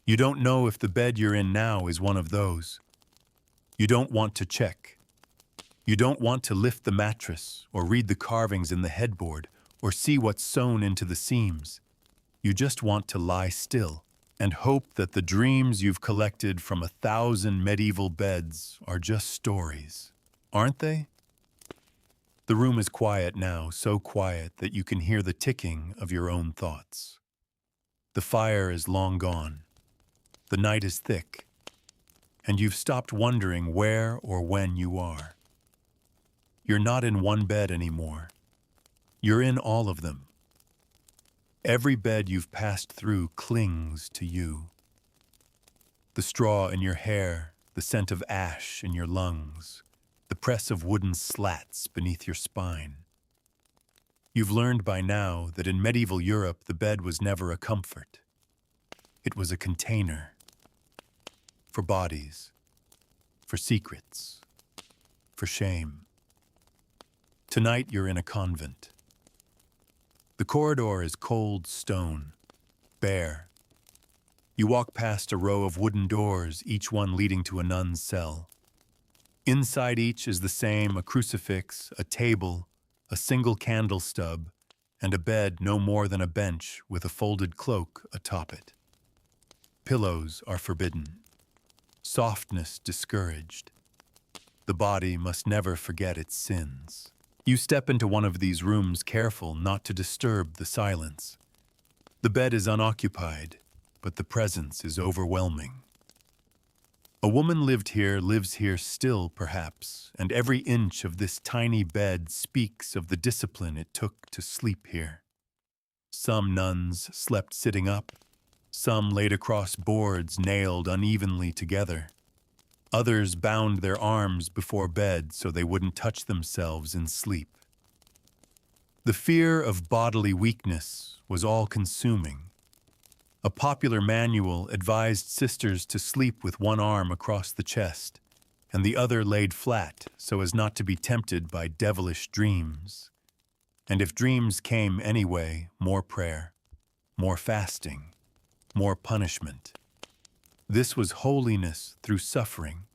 You don't know if the bed you're in now is one of those. You don't want to check. You don't want to lift the mattress or read the carvings in the headboard or see what's sewn into the seams. You just want to lie still and hope that the dreams you've collected from 1,000 medieval beds are just stories, aren't they? The room is quiet now, so quiet that you can hear the ticking of your own thoughts. The fire is long gone. The night is thick, and you've stopped wondering where or when you are. You're not in one bed anymore. You're in all of them. Every bed you've passed through clings to you. The straw in your hair, the scent of ash in your lungs, the press of wooden slats beneath your spine. You've learned by now that in medieval Europe the bed was never a comfort. It was a container for bodies, for secrets, for shame. Tonight you're in a convent. The corridor is cold stone, bare. You walk past a row of wooden doors, each one leading to a nun's cell. Inside each is the same: a crucifix, a table, a single candle stub, and a bed no more than a bench with a folded cloak atop it. Pillows are forbidden. Softness discouraged. The body must never forget its sins. You step into one of these rooms careful not to disturb the silence. The bed is unoccupied, but the presence is overwhelming. A woman lives here still, perhaps, and every inch of this tiny bed speaks of the discipline it took to sleep here. Some nuns slept sitting up. Some laid across boards nailed unevenly together. Others bound their arms before bed so they wouldn't touch themselves in sleep. The fear of bodily weakness was all-consuming. A popular manual advised sisters to sleep with one arm across the chest and the other laid flat so as not to be tempted by devilish dreams. And if dreams came anyway, more prayer, more fasting, more punishment. This was holiness through suffering,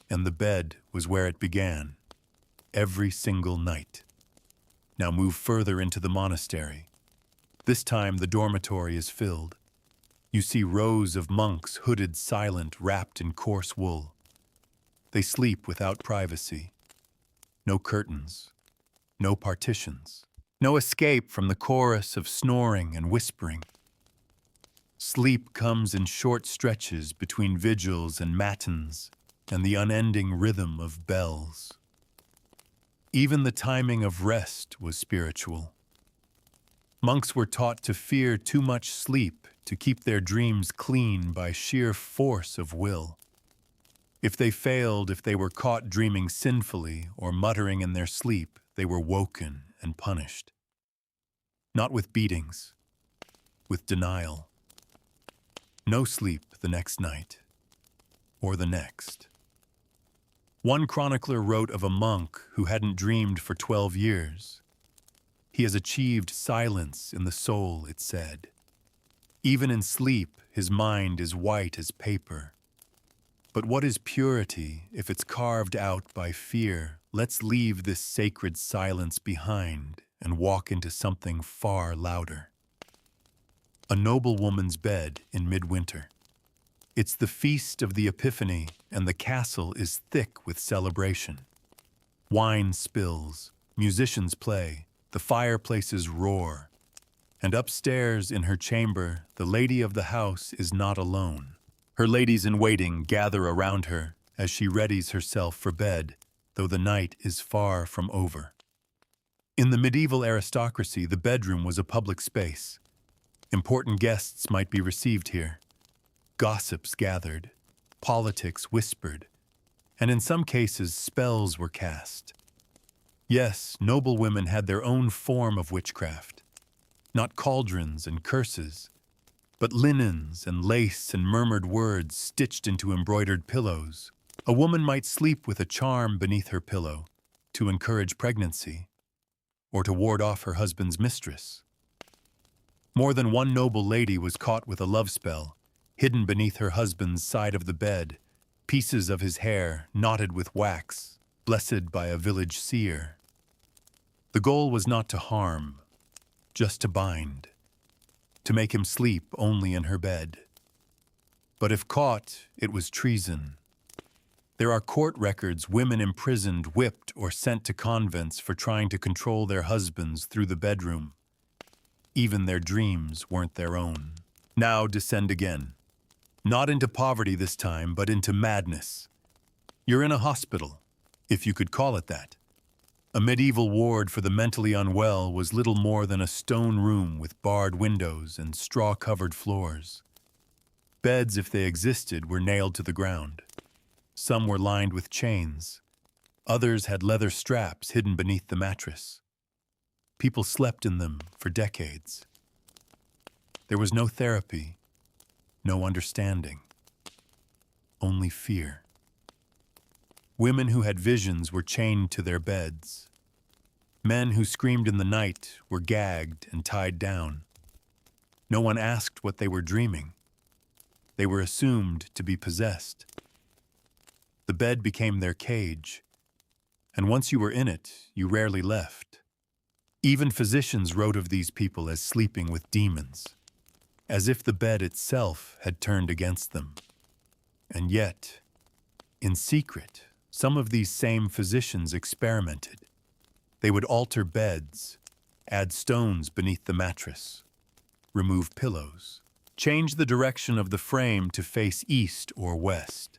and the bed was where it began, every single night. Now move further into the monastery. This time the dormitory is filled. You see rows of monks, hooded, silent, wrapped in coarse wool. They sleep without privacy. No curtains, no partitions, no escape from the chorus of snoring and whispering. Sleep comes in short stretches between vigils and matins and the unending rhythm of bells. Even the timing of rest was spiritual. Monks were taught to fear too much sleep to keep their dreams clean by sheer force of will. If they failed, if they were caught dreaming sinfully or muttering in their sleep, they were woken and punished. Not with beatings, with denial. No sleep the next night, or the next. One chronicler wrote of a monk who hadn't dreamed for 12 years. He has achieved silence in the soul, it said. Even in sleep, his mind is white as paper. But what is purity if it's carved out by fear? Let's leave this sacred silence behind and walk into something far louder. A noblewoman's bed in midwinter. It's the feast of the Epiphany, and the castle is thick with celebration. Wine spills, musicians play, the fireplaces roar. And upstairs in her chamber, the lady of the house is not alone. Her ladies-in-waiting gather around her as she readies herself for bed, though the night is far from over. In the medieval aristocracy, the bedroom was a public space. Important guests might be received here. Gossips gathered, politics whispered, and in some cases spells were cast. Yes, noblewomen had their own form of witchcraft. Not cauldrons and curses, but linens and lace and murmured words stitched into embroidered pillows. A woman might sleep with a charm beneath her pillow to encourage pregnancy or to ward off her husband's mistress. More than one noble lady was caught with a love spell, hidden beneath her husband's side of the bed, pieces of his hair knotted with wax, blessed by a village seer. The goal was not to harm, just to bind, to make him sleep only in her bed. But if caught, it was treason. There are court records, women imprisoned, whipped, or sent to convents for trying to control their husbands through the bedroom. Even their dreams weren't their own. Now descend again. Not into poverty this time, but into madness. You're in a hospital, if you could call it that. A medieval ward for the mentally unwell was little more than a stone room with barred windows and straw-covered floors. Beds, if they existed, were nailed to the ground. Some were lined with chains. Others had leather straps hidden beneath the mattress. People slept in them for decades. There was no therapy, no understanding, only fear. Women who had visions were chained to their beds. Men who screamed in the night were gagged and tied down. No one asked what they were dreaming. They were assumed to be possessed. The bed became their cage, and once you were in it, you rarely left. Even physicians wrote of these people as sleeping with demons, as if the bed itself had turned against them. And yet, in secret, some of these same physicians experimented. They would alter beds, add stones beneath the mattress, remove pillows, change the direction of the frame to face east or west.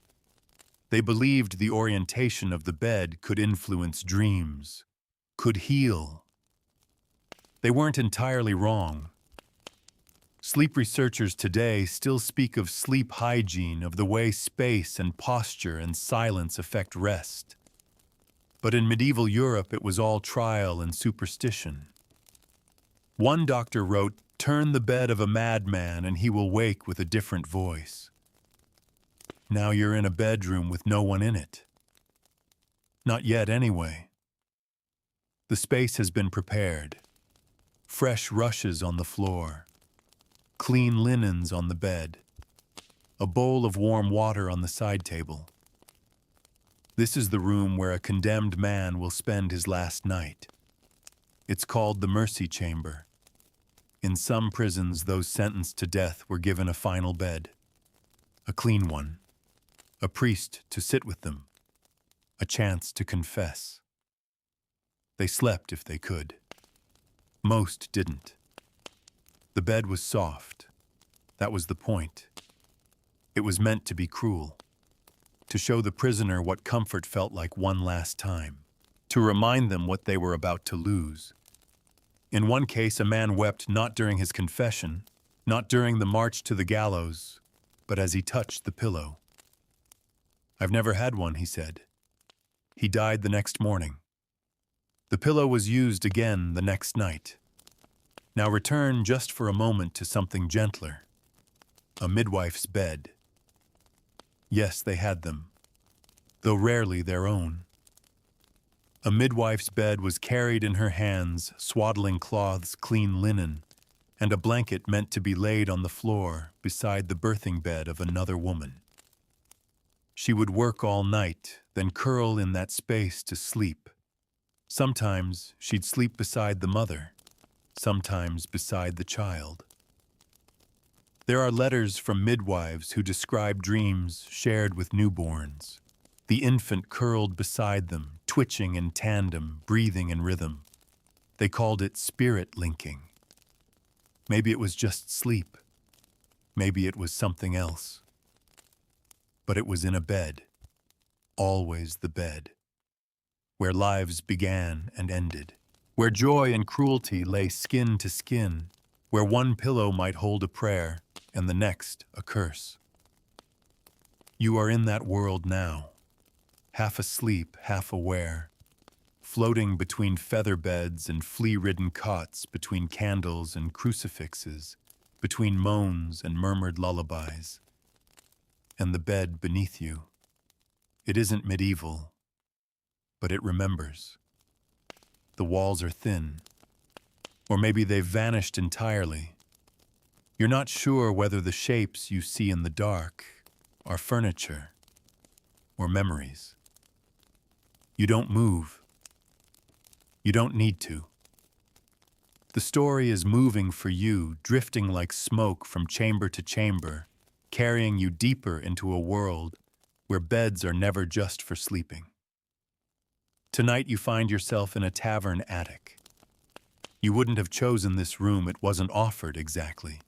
They believed the orientation of the bed could influence dreams, could heal. They weren't entirely wrong. Sleep researchers today still speak of sleep hygiene, of the way space and posture and silence affect rest. But in medieval Europe, it was all trial and superstition. One doctor wrote, "Turn the bed of a madman and he will wake with a different voice." Now you're in a bedroom with no one in it. Not yet, anyway. The space has been prepared. Fresh rushes on the floor. clean linens on the bed, a bowl of warm water on the side table. This is the room where a condemned man will spend his last night. It's called the mercy chamber. In some prisons, those sentenced to death were given a final bed, a clean one, a priest to sit with them, a chance to confess. They slept if they could. Most didn't. The bed was soft. That was the point. It was meant to be cruel, to show the prisoner what comfort felt like one last time, to remind them what they were about to lose. In one case, a man wept not during his confession, not during the march to the gallows, but as he touched the pillow. "I've never had one," he said. He died the next morning. The pillow was used again the next night. Now return just for a moment to something gentler. A midwife's bed. Yes, they had them, though rarely their own. A midwife's bed was carried in her hands, swaddling cloths, clean linen, and a blanket meant to be laid on the floor beside the birthing bed of another woman. She would work all night, then curl in that space to sleep. Sometimes she'd sleep beside the mother, sometimes beside the child. There are letters from midwives who describe dreams shared with newborns. The infant curled beside them, twitching in tandem, breathing in rhythm. They called it spirit linking. Maybe it was just sleep. Maybe it was something else. But it was in a bed, always the bed, where lives began and ended, where joy and cruelty lay skin to skin, where one pillow might hold a prayer and the next a curse. You are in that world now, half asleep, half aware, floating between feather beds and flea-ridden cots, between candles and crucifixes, between moans and murmured lullabies. And the bed beneath you. It isn't medieval, but it remembers. The walls are thin, or maybe they've vanished entirely. You're not sure whether the shapes you see in the dark are furniture or memories. You don't move. You don't need to. The story is moving for you, drifting like smoke from chamber to chamber, carrying you deeper into a world where beds are never just for sleeping. Tonight you find yourself in a tavern attic. You wouldn't have chosen this room, it wasn't offered exactly.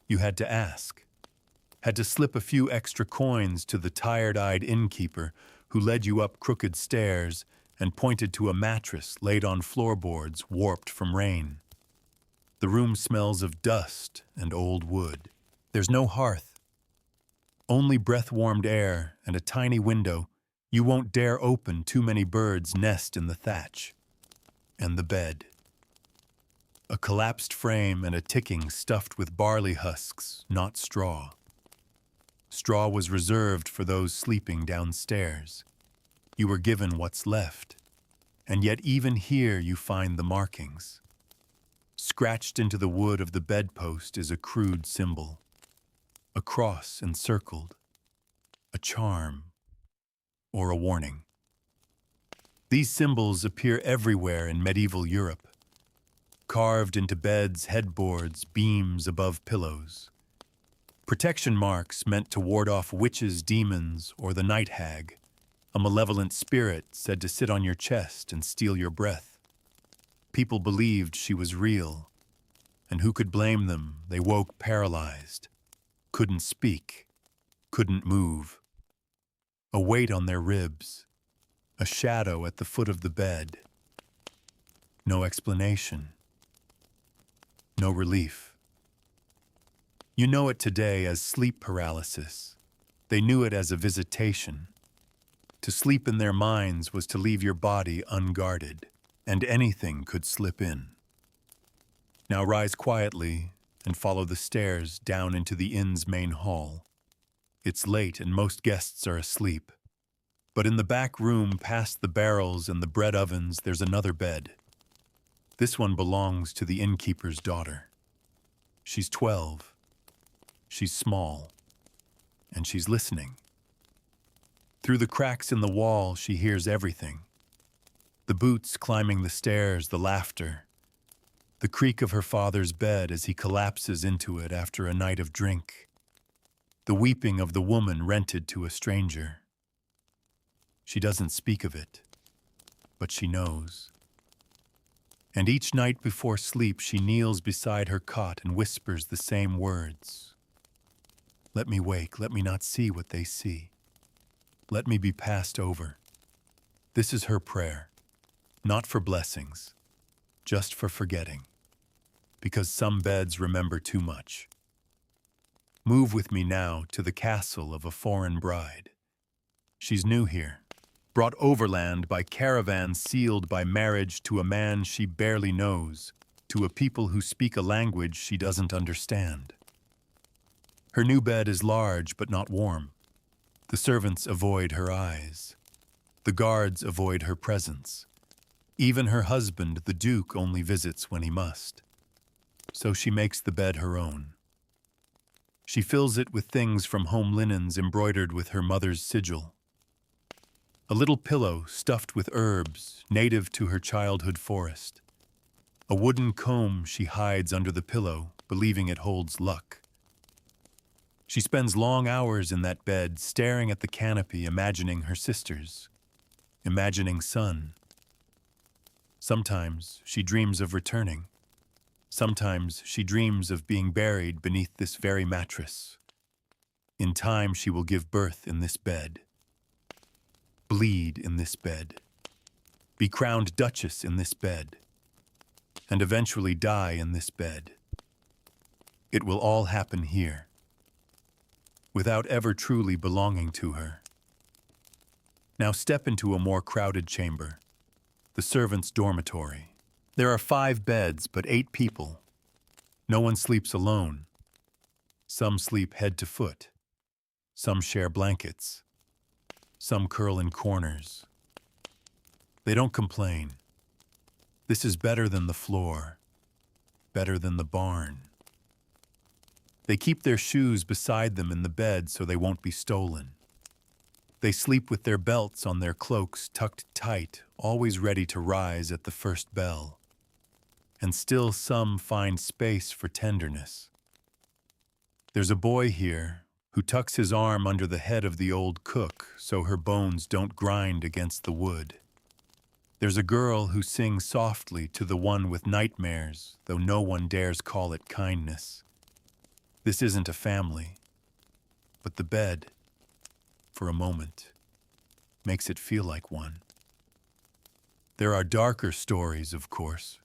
You had to ask, had to slip a few extra coins to the tired-eyed innkeeper who led you up crooked stairs and pointed to a mattress laid on floorboards warped from rain. The room smells of dust and old wood. There's no hearth, only breath-warmed air and a tiny window you won't dare open. Too many birds nest in the thatch. And the bed. A collapsed frame and a ticking stuffed with barley husks, not straw. Straw was reserved for those sleeping downstairs. You were given what's left, and yet even here you find the markings. Scratched into the wood of the bedpost is a crude symbol. A cross encircled, a charm, or a warning. These symbols appear everywhere in medieval Europe, carved into beds, headboards, beams above pillows. Protection marks meant to ward off witches, demons, or the night hag, a malevolent spirit said to sit on your chest and steal your breath. People believed she was real, and who could blame them? They woke paralyzed, couldn't speak, couldn't move. A weight on their ribs, a shadow at the foot of the bed. No explanation, no relief. You know it today as sleep paralysis. They knew it as a visitation. To sleep in their minds was to leave your body unguarded, and anything could slip in. Now rise quietly and follow the stairs down into the inn's main hall. It's late and most guests are asleep. But in the back room, past the barrels and the bread ovens, there's another bed. This one belongs to the innkeeper's daughter. She's 12. She's small. And she's listening. Through the cracks in the wall, she hears everything. The boots climbing the stairs, the laughter, the creak of her father's bed as he collapses into it after a night of drink, the weeping of the woman rented to a stranger. She doesn't speak of it, but she knows. And each night before sleep, she kneels beside her cot and whispers the same words. Let me wake, let me not see what they see. Let me be passed over. This is her prayer, not for blessings, just for forgetting, because some beds remember too much. Move with me now to the castle of a foreign bride. She's new here, brought overland by caravans sealed by marriage to a man she barely knows, to a people who speak a language she doesn't understand. Her new bed is large but not warm. The servants avoid her eyes. The guards avoid her presence. Even her husband, the Duke, only visits when he must. So she makes the bed her own. She fills it with things from home linens embroidered with her mother's sigil. A little pillow stuffed with herbs, native to her childhood forest. A wooden comb she hides under the pillow, believing it holds luck. She spends long hours in that bed, staring at the canopy, imagining her sisters, imagining son. Sometimes she dreams of returning. Sometimes she dreams of being buried beneath this very mattress. In time, she will give birth in this bed, bleed in this bed, be crowned duchess in this bed, and eventually die in this bed. It will all happen here, without ever truly belonging to her. Now step into a more crowded chamber, the servants' dormitory. There are 5 beds, but 8 people. No one sleeps alone. Some sleep head to foot. Some share blankets. Some curl in corners. They don't complain. This is better than the floor, better than the barn. They keep their shoes beside them in the bed so they won't be stolen. They sleep with their belts on their cloaks tucked tight, always ready to rise at the first bell. And still some find space for tenderness. There's a boy here who tucks his arm under the head of the old cook so her bones don't grind against the wood. There's a girl who sings softly to the one with nightmares, though no one dares call it kindness. This isn't a family, but the bed, for a moment, makes it feel like one. There are darker stories, of course.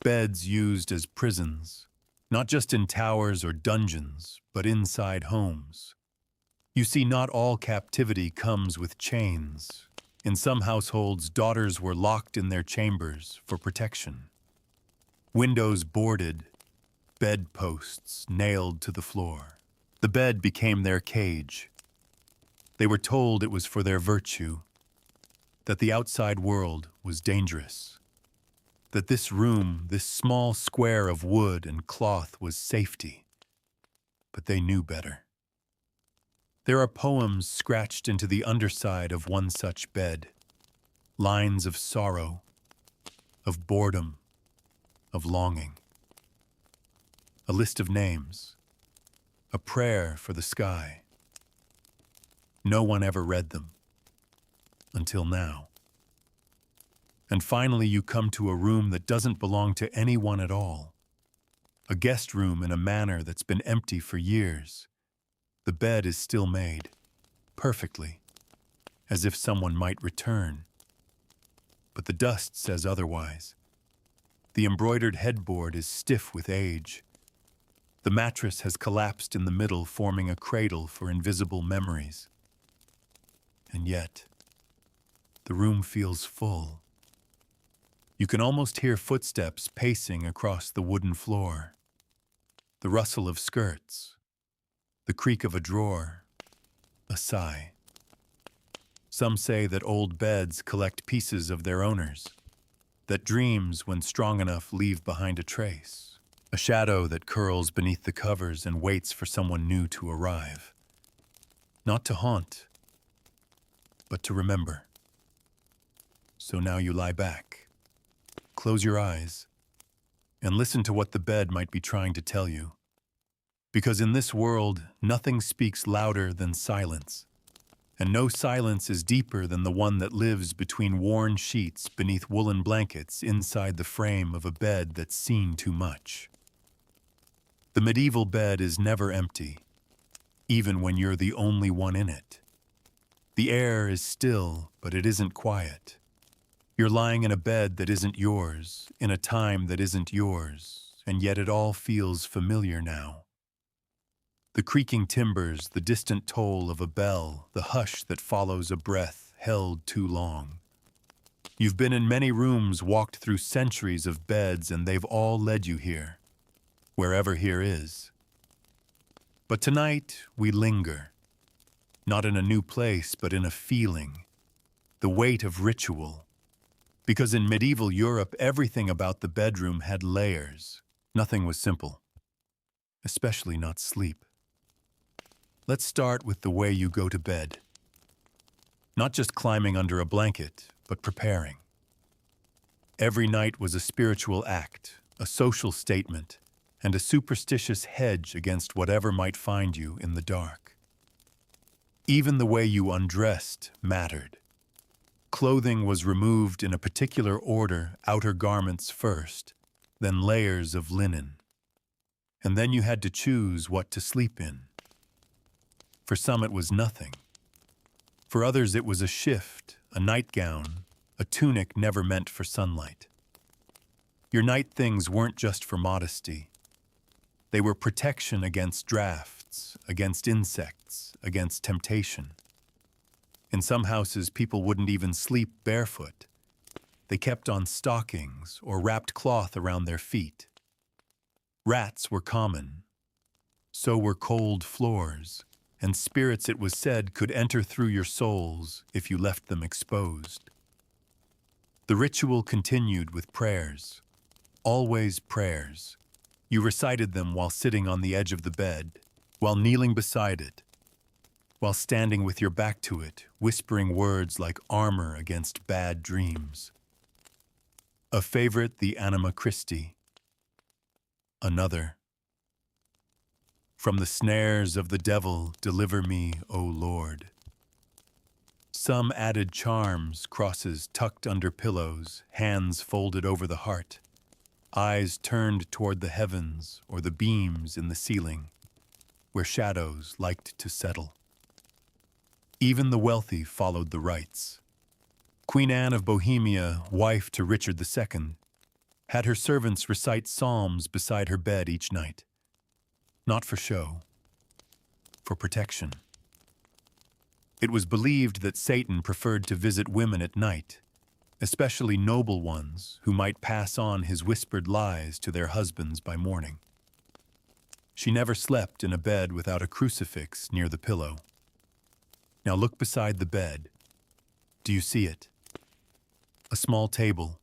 Beds used as prisons, not just in towers or dungeons, but inside homes. You see, not all captivity comes with chains. In some households, daughters were locked in their chambers for protection. Windows boarded, bedposts nailed to the floor. The bed became their cage. They were told it was for their virtue, that the outside world was dangerous, that this room, this small square of wood and cloth, was safety. But they knew better. There are poems scratched into the underside of one such bed, lines of sorrow, of boredom, of longing. A list of names, a prayer for the sky. No one ever read them, until now. And finally you come to a room that doesn't belong to anyone at all. A guest room in a manor that's been empty for years. The bed is still made, perfectly, as if someone might return. But the dust says otherwise. The embroidered headboard is stiff with age. The mattress has collapsed in the middle, forming a cradle for invisible memories. And yet, the room feels full. You can almost hear footsteps pacing across the wooden floor. The rustle of skirts, the creak of a drawer, a sigh. Some say that old beds collect pieces of their owners, that dreams, when strong enough, leave behind a trace. A a shadow that curls beneath the covers and waits for someone new to arrive. Not to haunt, but to remember. So now you lie back, close your eyes, and listen to what the bed might be trying to tell you. Because in this world, nothing speaks louder than silence, and no silence is deeper than the one that lives between worn sheets beneath woolen blankets inside the frame of a bed that's seen too much. The medieval bed is never empty, even when you're the only one in it. The air is still, but it isn't quiet. You're lying in a bed that isn't yours, in a time that isn't yours, and yet it all feels familiar now. The creaking timbers, the distant toll of a bell, the hush that follows a breath held too long. You've been in many rooms, walked through centuries of beds, and they've all led you here, wherever here is. But tonight, we linger, not in a new place, but in a feeling, the weight of ritual. Because in medieval Europe, everything about the bedroom had layers. Nothing was simple, especially not sleep. Let's start with the way you go to bed. Not just climbing under a blanket, but preparing. Every night was a spiritual act, a social statement, and a superstitious hedge against whatever might find you in the dark. Even the way you undressed mattered. Clothing was removed in a particular order, outer garments first, then layers of linen. And then you had to choose what to sleep in. For some it was nothing. For others it was a shift, a nightgown, a tunic never meant for sunlight. Your night things weren't just for modesty. They were protection against drafts, against insects, against temptation. In some houses, people wouldn't even sleep barefoot. They kept on stockings or wrapped cloth around their feet. Rats were common. So were cold floors, and spirits, it was said, could enter through your souls if you left them exposed. The ritual continued with prayers, always prayers. You recited them while sitting on the edge of the bed, while kneeling beside it, while standing with your back to it, whispering words like armor against bad dreams. A favorite, the Anima Christi. Another, from the snares of the devil, deliver me, O Lord. Some added charms, crosses tucked under pillows, hands folded over the heart, eyes turned toward the heavens or the beams in the ceiling, where shadows liked to settle. Even the wealthy followed the rites. Queen Anne of Bohemia, wife to Richard II, had her servants recite psalms beside her bed each night. Not for show, for protection. It was believed that Satan preferred to visit women at night, especially noble ones who might pass on his whispered lies to their husbands by morning. She never slept in a bed without a crucifix near the pillow. Now look beside the bed. Do you see it? A small table,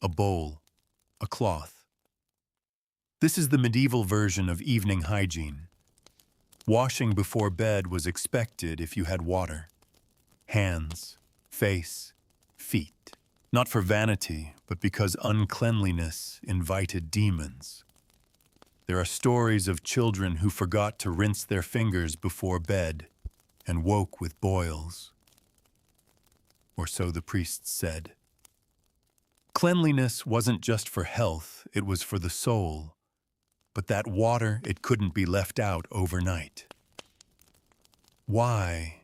a bowl, a cloth. This is the medieval version of evening hygiene. Washing before bed was expected if you had water. Hands, face, feet. Not for vanity, but because uncleanliness invited demons. There are stories of children who forgot to rinse their fingers before bed and woke with boils. Or so the priests said. Cleanliness wasn't just for health, it was for the soul. But that water, it couldn't be left out overnight. Why?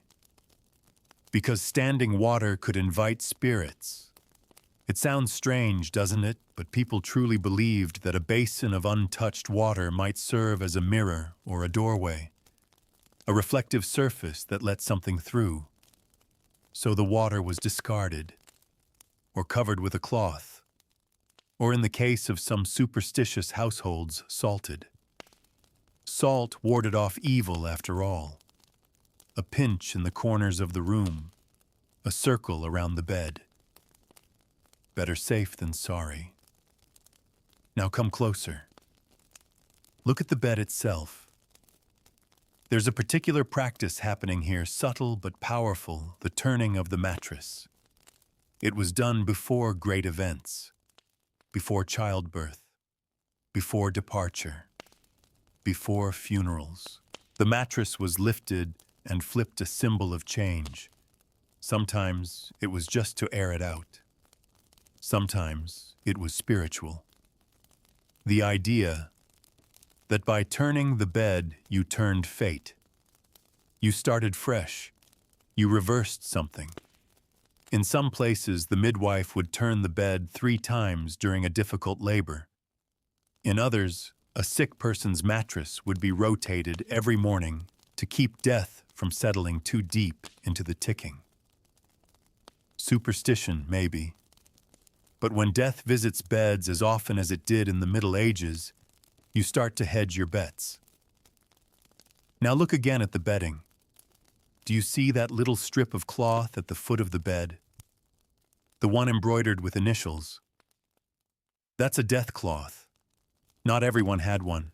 Because standing water could invite spirits. It sounds strange, doesn't it? But people truly believed that a basin of untouched water might serve as a mirror or a doorway, a reflective surface that let something through. So the water was discarded, or covered with a cloth, or in the case of some superstitious households, salted. Salt warded off evil after all. A pinch in the corners of the room, a circle around the bed. Better safe than sorry. Now come closer. Look at the bed itself. There's a particular practice happening here, subtle but powerful, the turning of the mattress. It was done before great events, before childbirth, before departure, before funerals. The mattress was lifted and flipped, a symbol of change. Sometimes it was just to air it out. Sometimes it was spiritual. The idea that by turning the bed, you turned fate. You started fresh. You reversed something. In some places, the midwife would turn the bed 3 times during a difficult labor. In others, a sick person's mattress would be rotated every morning to keep death from settling too deep into the ticking. Superstition, maybe. But when death visits beds as often as it did in the Middle Ages, you start to hedge your bets. Now look again at the bedding. Do you see that little strip of cloth at the foot of the bed? The one embroidered with initials. That's a death cloth. Not everyone had one.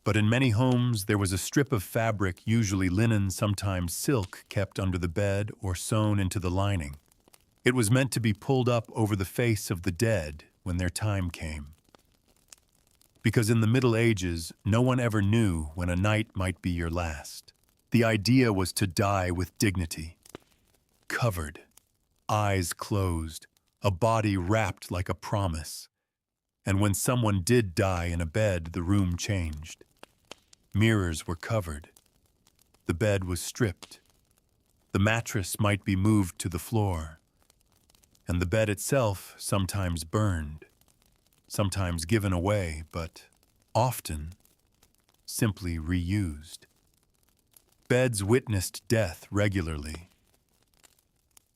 But in many homes, there was a strip of fabric, usually linen, sometimes silk, kept under the bed or sewn into the lining. It was meant to be pulled up over the face of the dead when their time came. Because in the Middle Ages, no one ever knew when a night might be your last. The idea was to die with dignity, covered, eyes closed, a body wrapped like a promise. And when someone did die in a bed, the room changed. Mirrors were covered. The bed was stripped. The mattress might be moved to the floor. And the bed itself sometimes burned, sometimes given away, but often simply reused. Beds witnessed death regularly,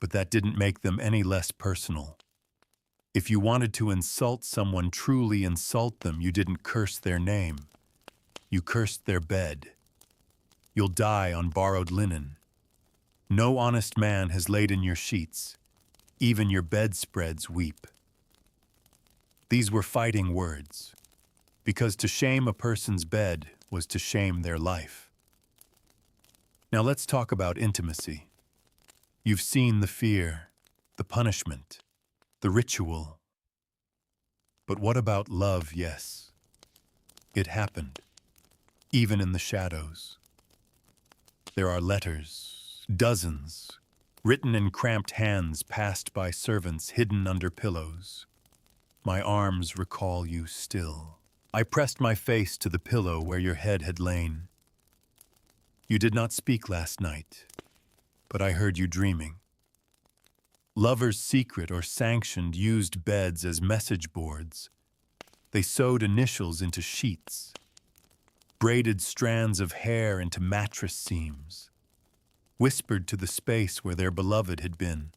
but that didn't make them any less personal. If you wanted to insult someone, truly insult them, you didn't curse their name. You cursed their bed. You'll die on borrowed linen. No honest man has laid in your sheets. Even your bedspreads weep. These were fighting words, because to shame a person's bed was to shame their life. Now let's talk about intimacy. You've seen the fear, the punishment, the ritual. But what about love? Yes, it happened, even in the shadows. There are letters, dozens, written in cramped hands, passed by servants, hidden under pillows. My arms recall you still. I pressed my face to the pillow where your head had lain. You did not speak last night, but I heard you dreaming. Lovers, secret or sanctioned, used beds as message boards. They sewed initials into sheets, braided strands of hair into mattress seams, whispered to the space where their beloved had been.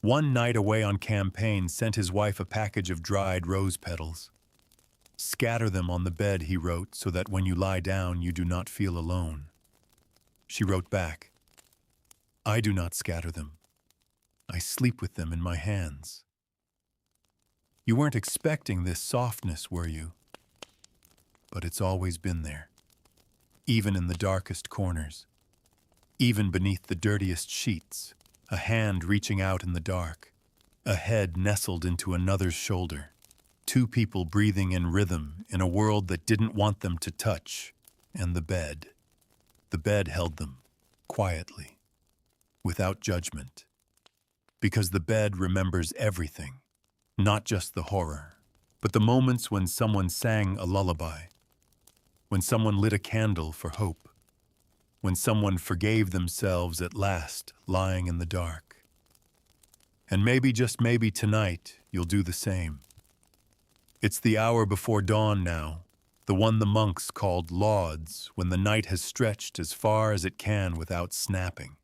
One night away on campaign, sent his wife a package of dried rose petals. Scatter them on the bed, he wrote, so that when you lie down, you do not feel alone. She wrote back, I do not scatter them. I sleep with them in my hands. You weren't expecting this softness, were you? But it's always been there, even in the darkest corners, even beneath the dirtiest sheets, a hand reaching out in the dark, a head nestled into another's shoulder, 2 people breathing in rhythm in a world that didn't want them to touch, and the bed. The bed held them, quietly, without judgment. Because the bed remembers everything, not just the horror, but the moments when someone sang a lullaby, when someone lit a candle for hope, when someone forgave themselves at last, lying in the dark. And maybe, just maybe tonight, you'll do the same. It's the hour before dawn now, the one the monks called lauds, when the night has stretched as far as it can without snapping.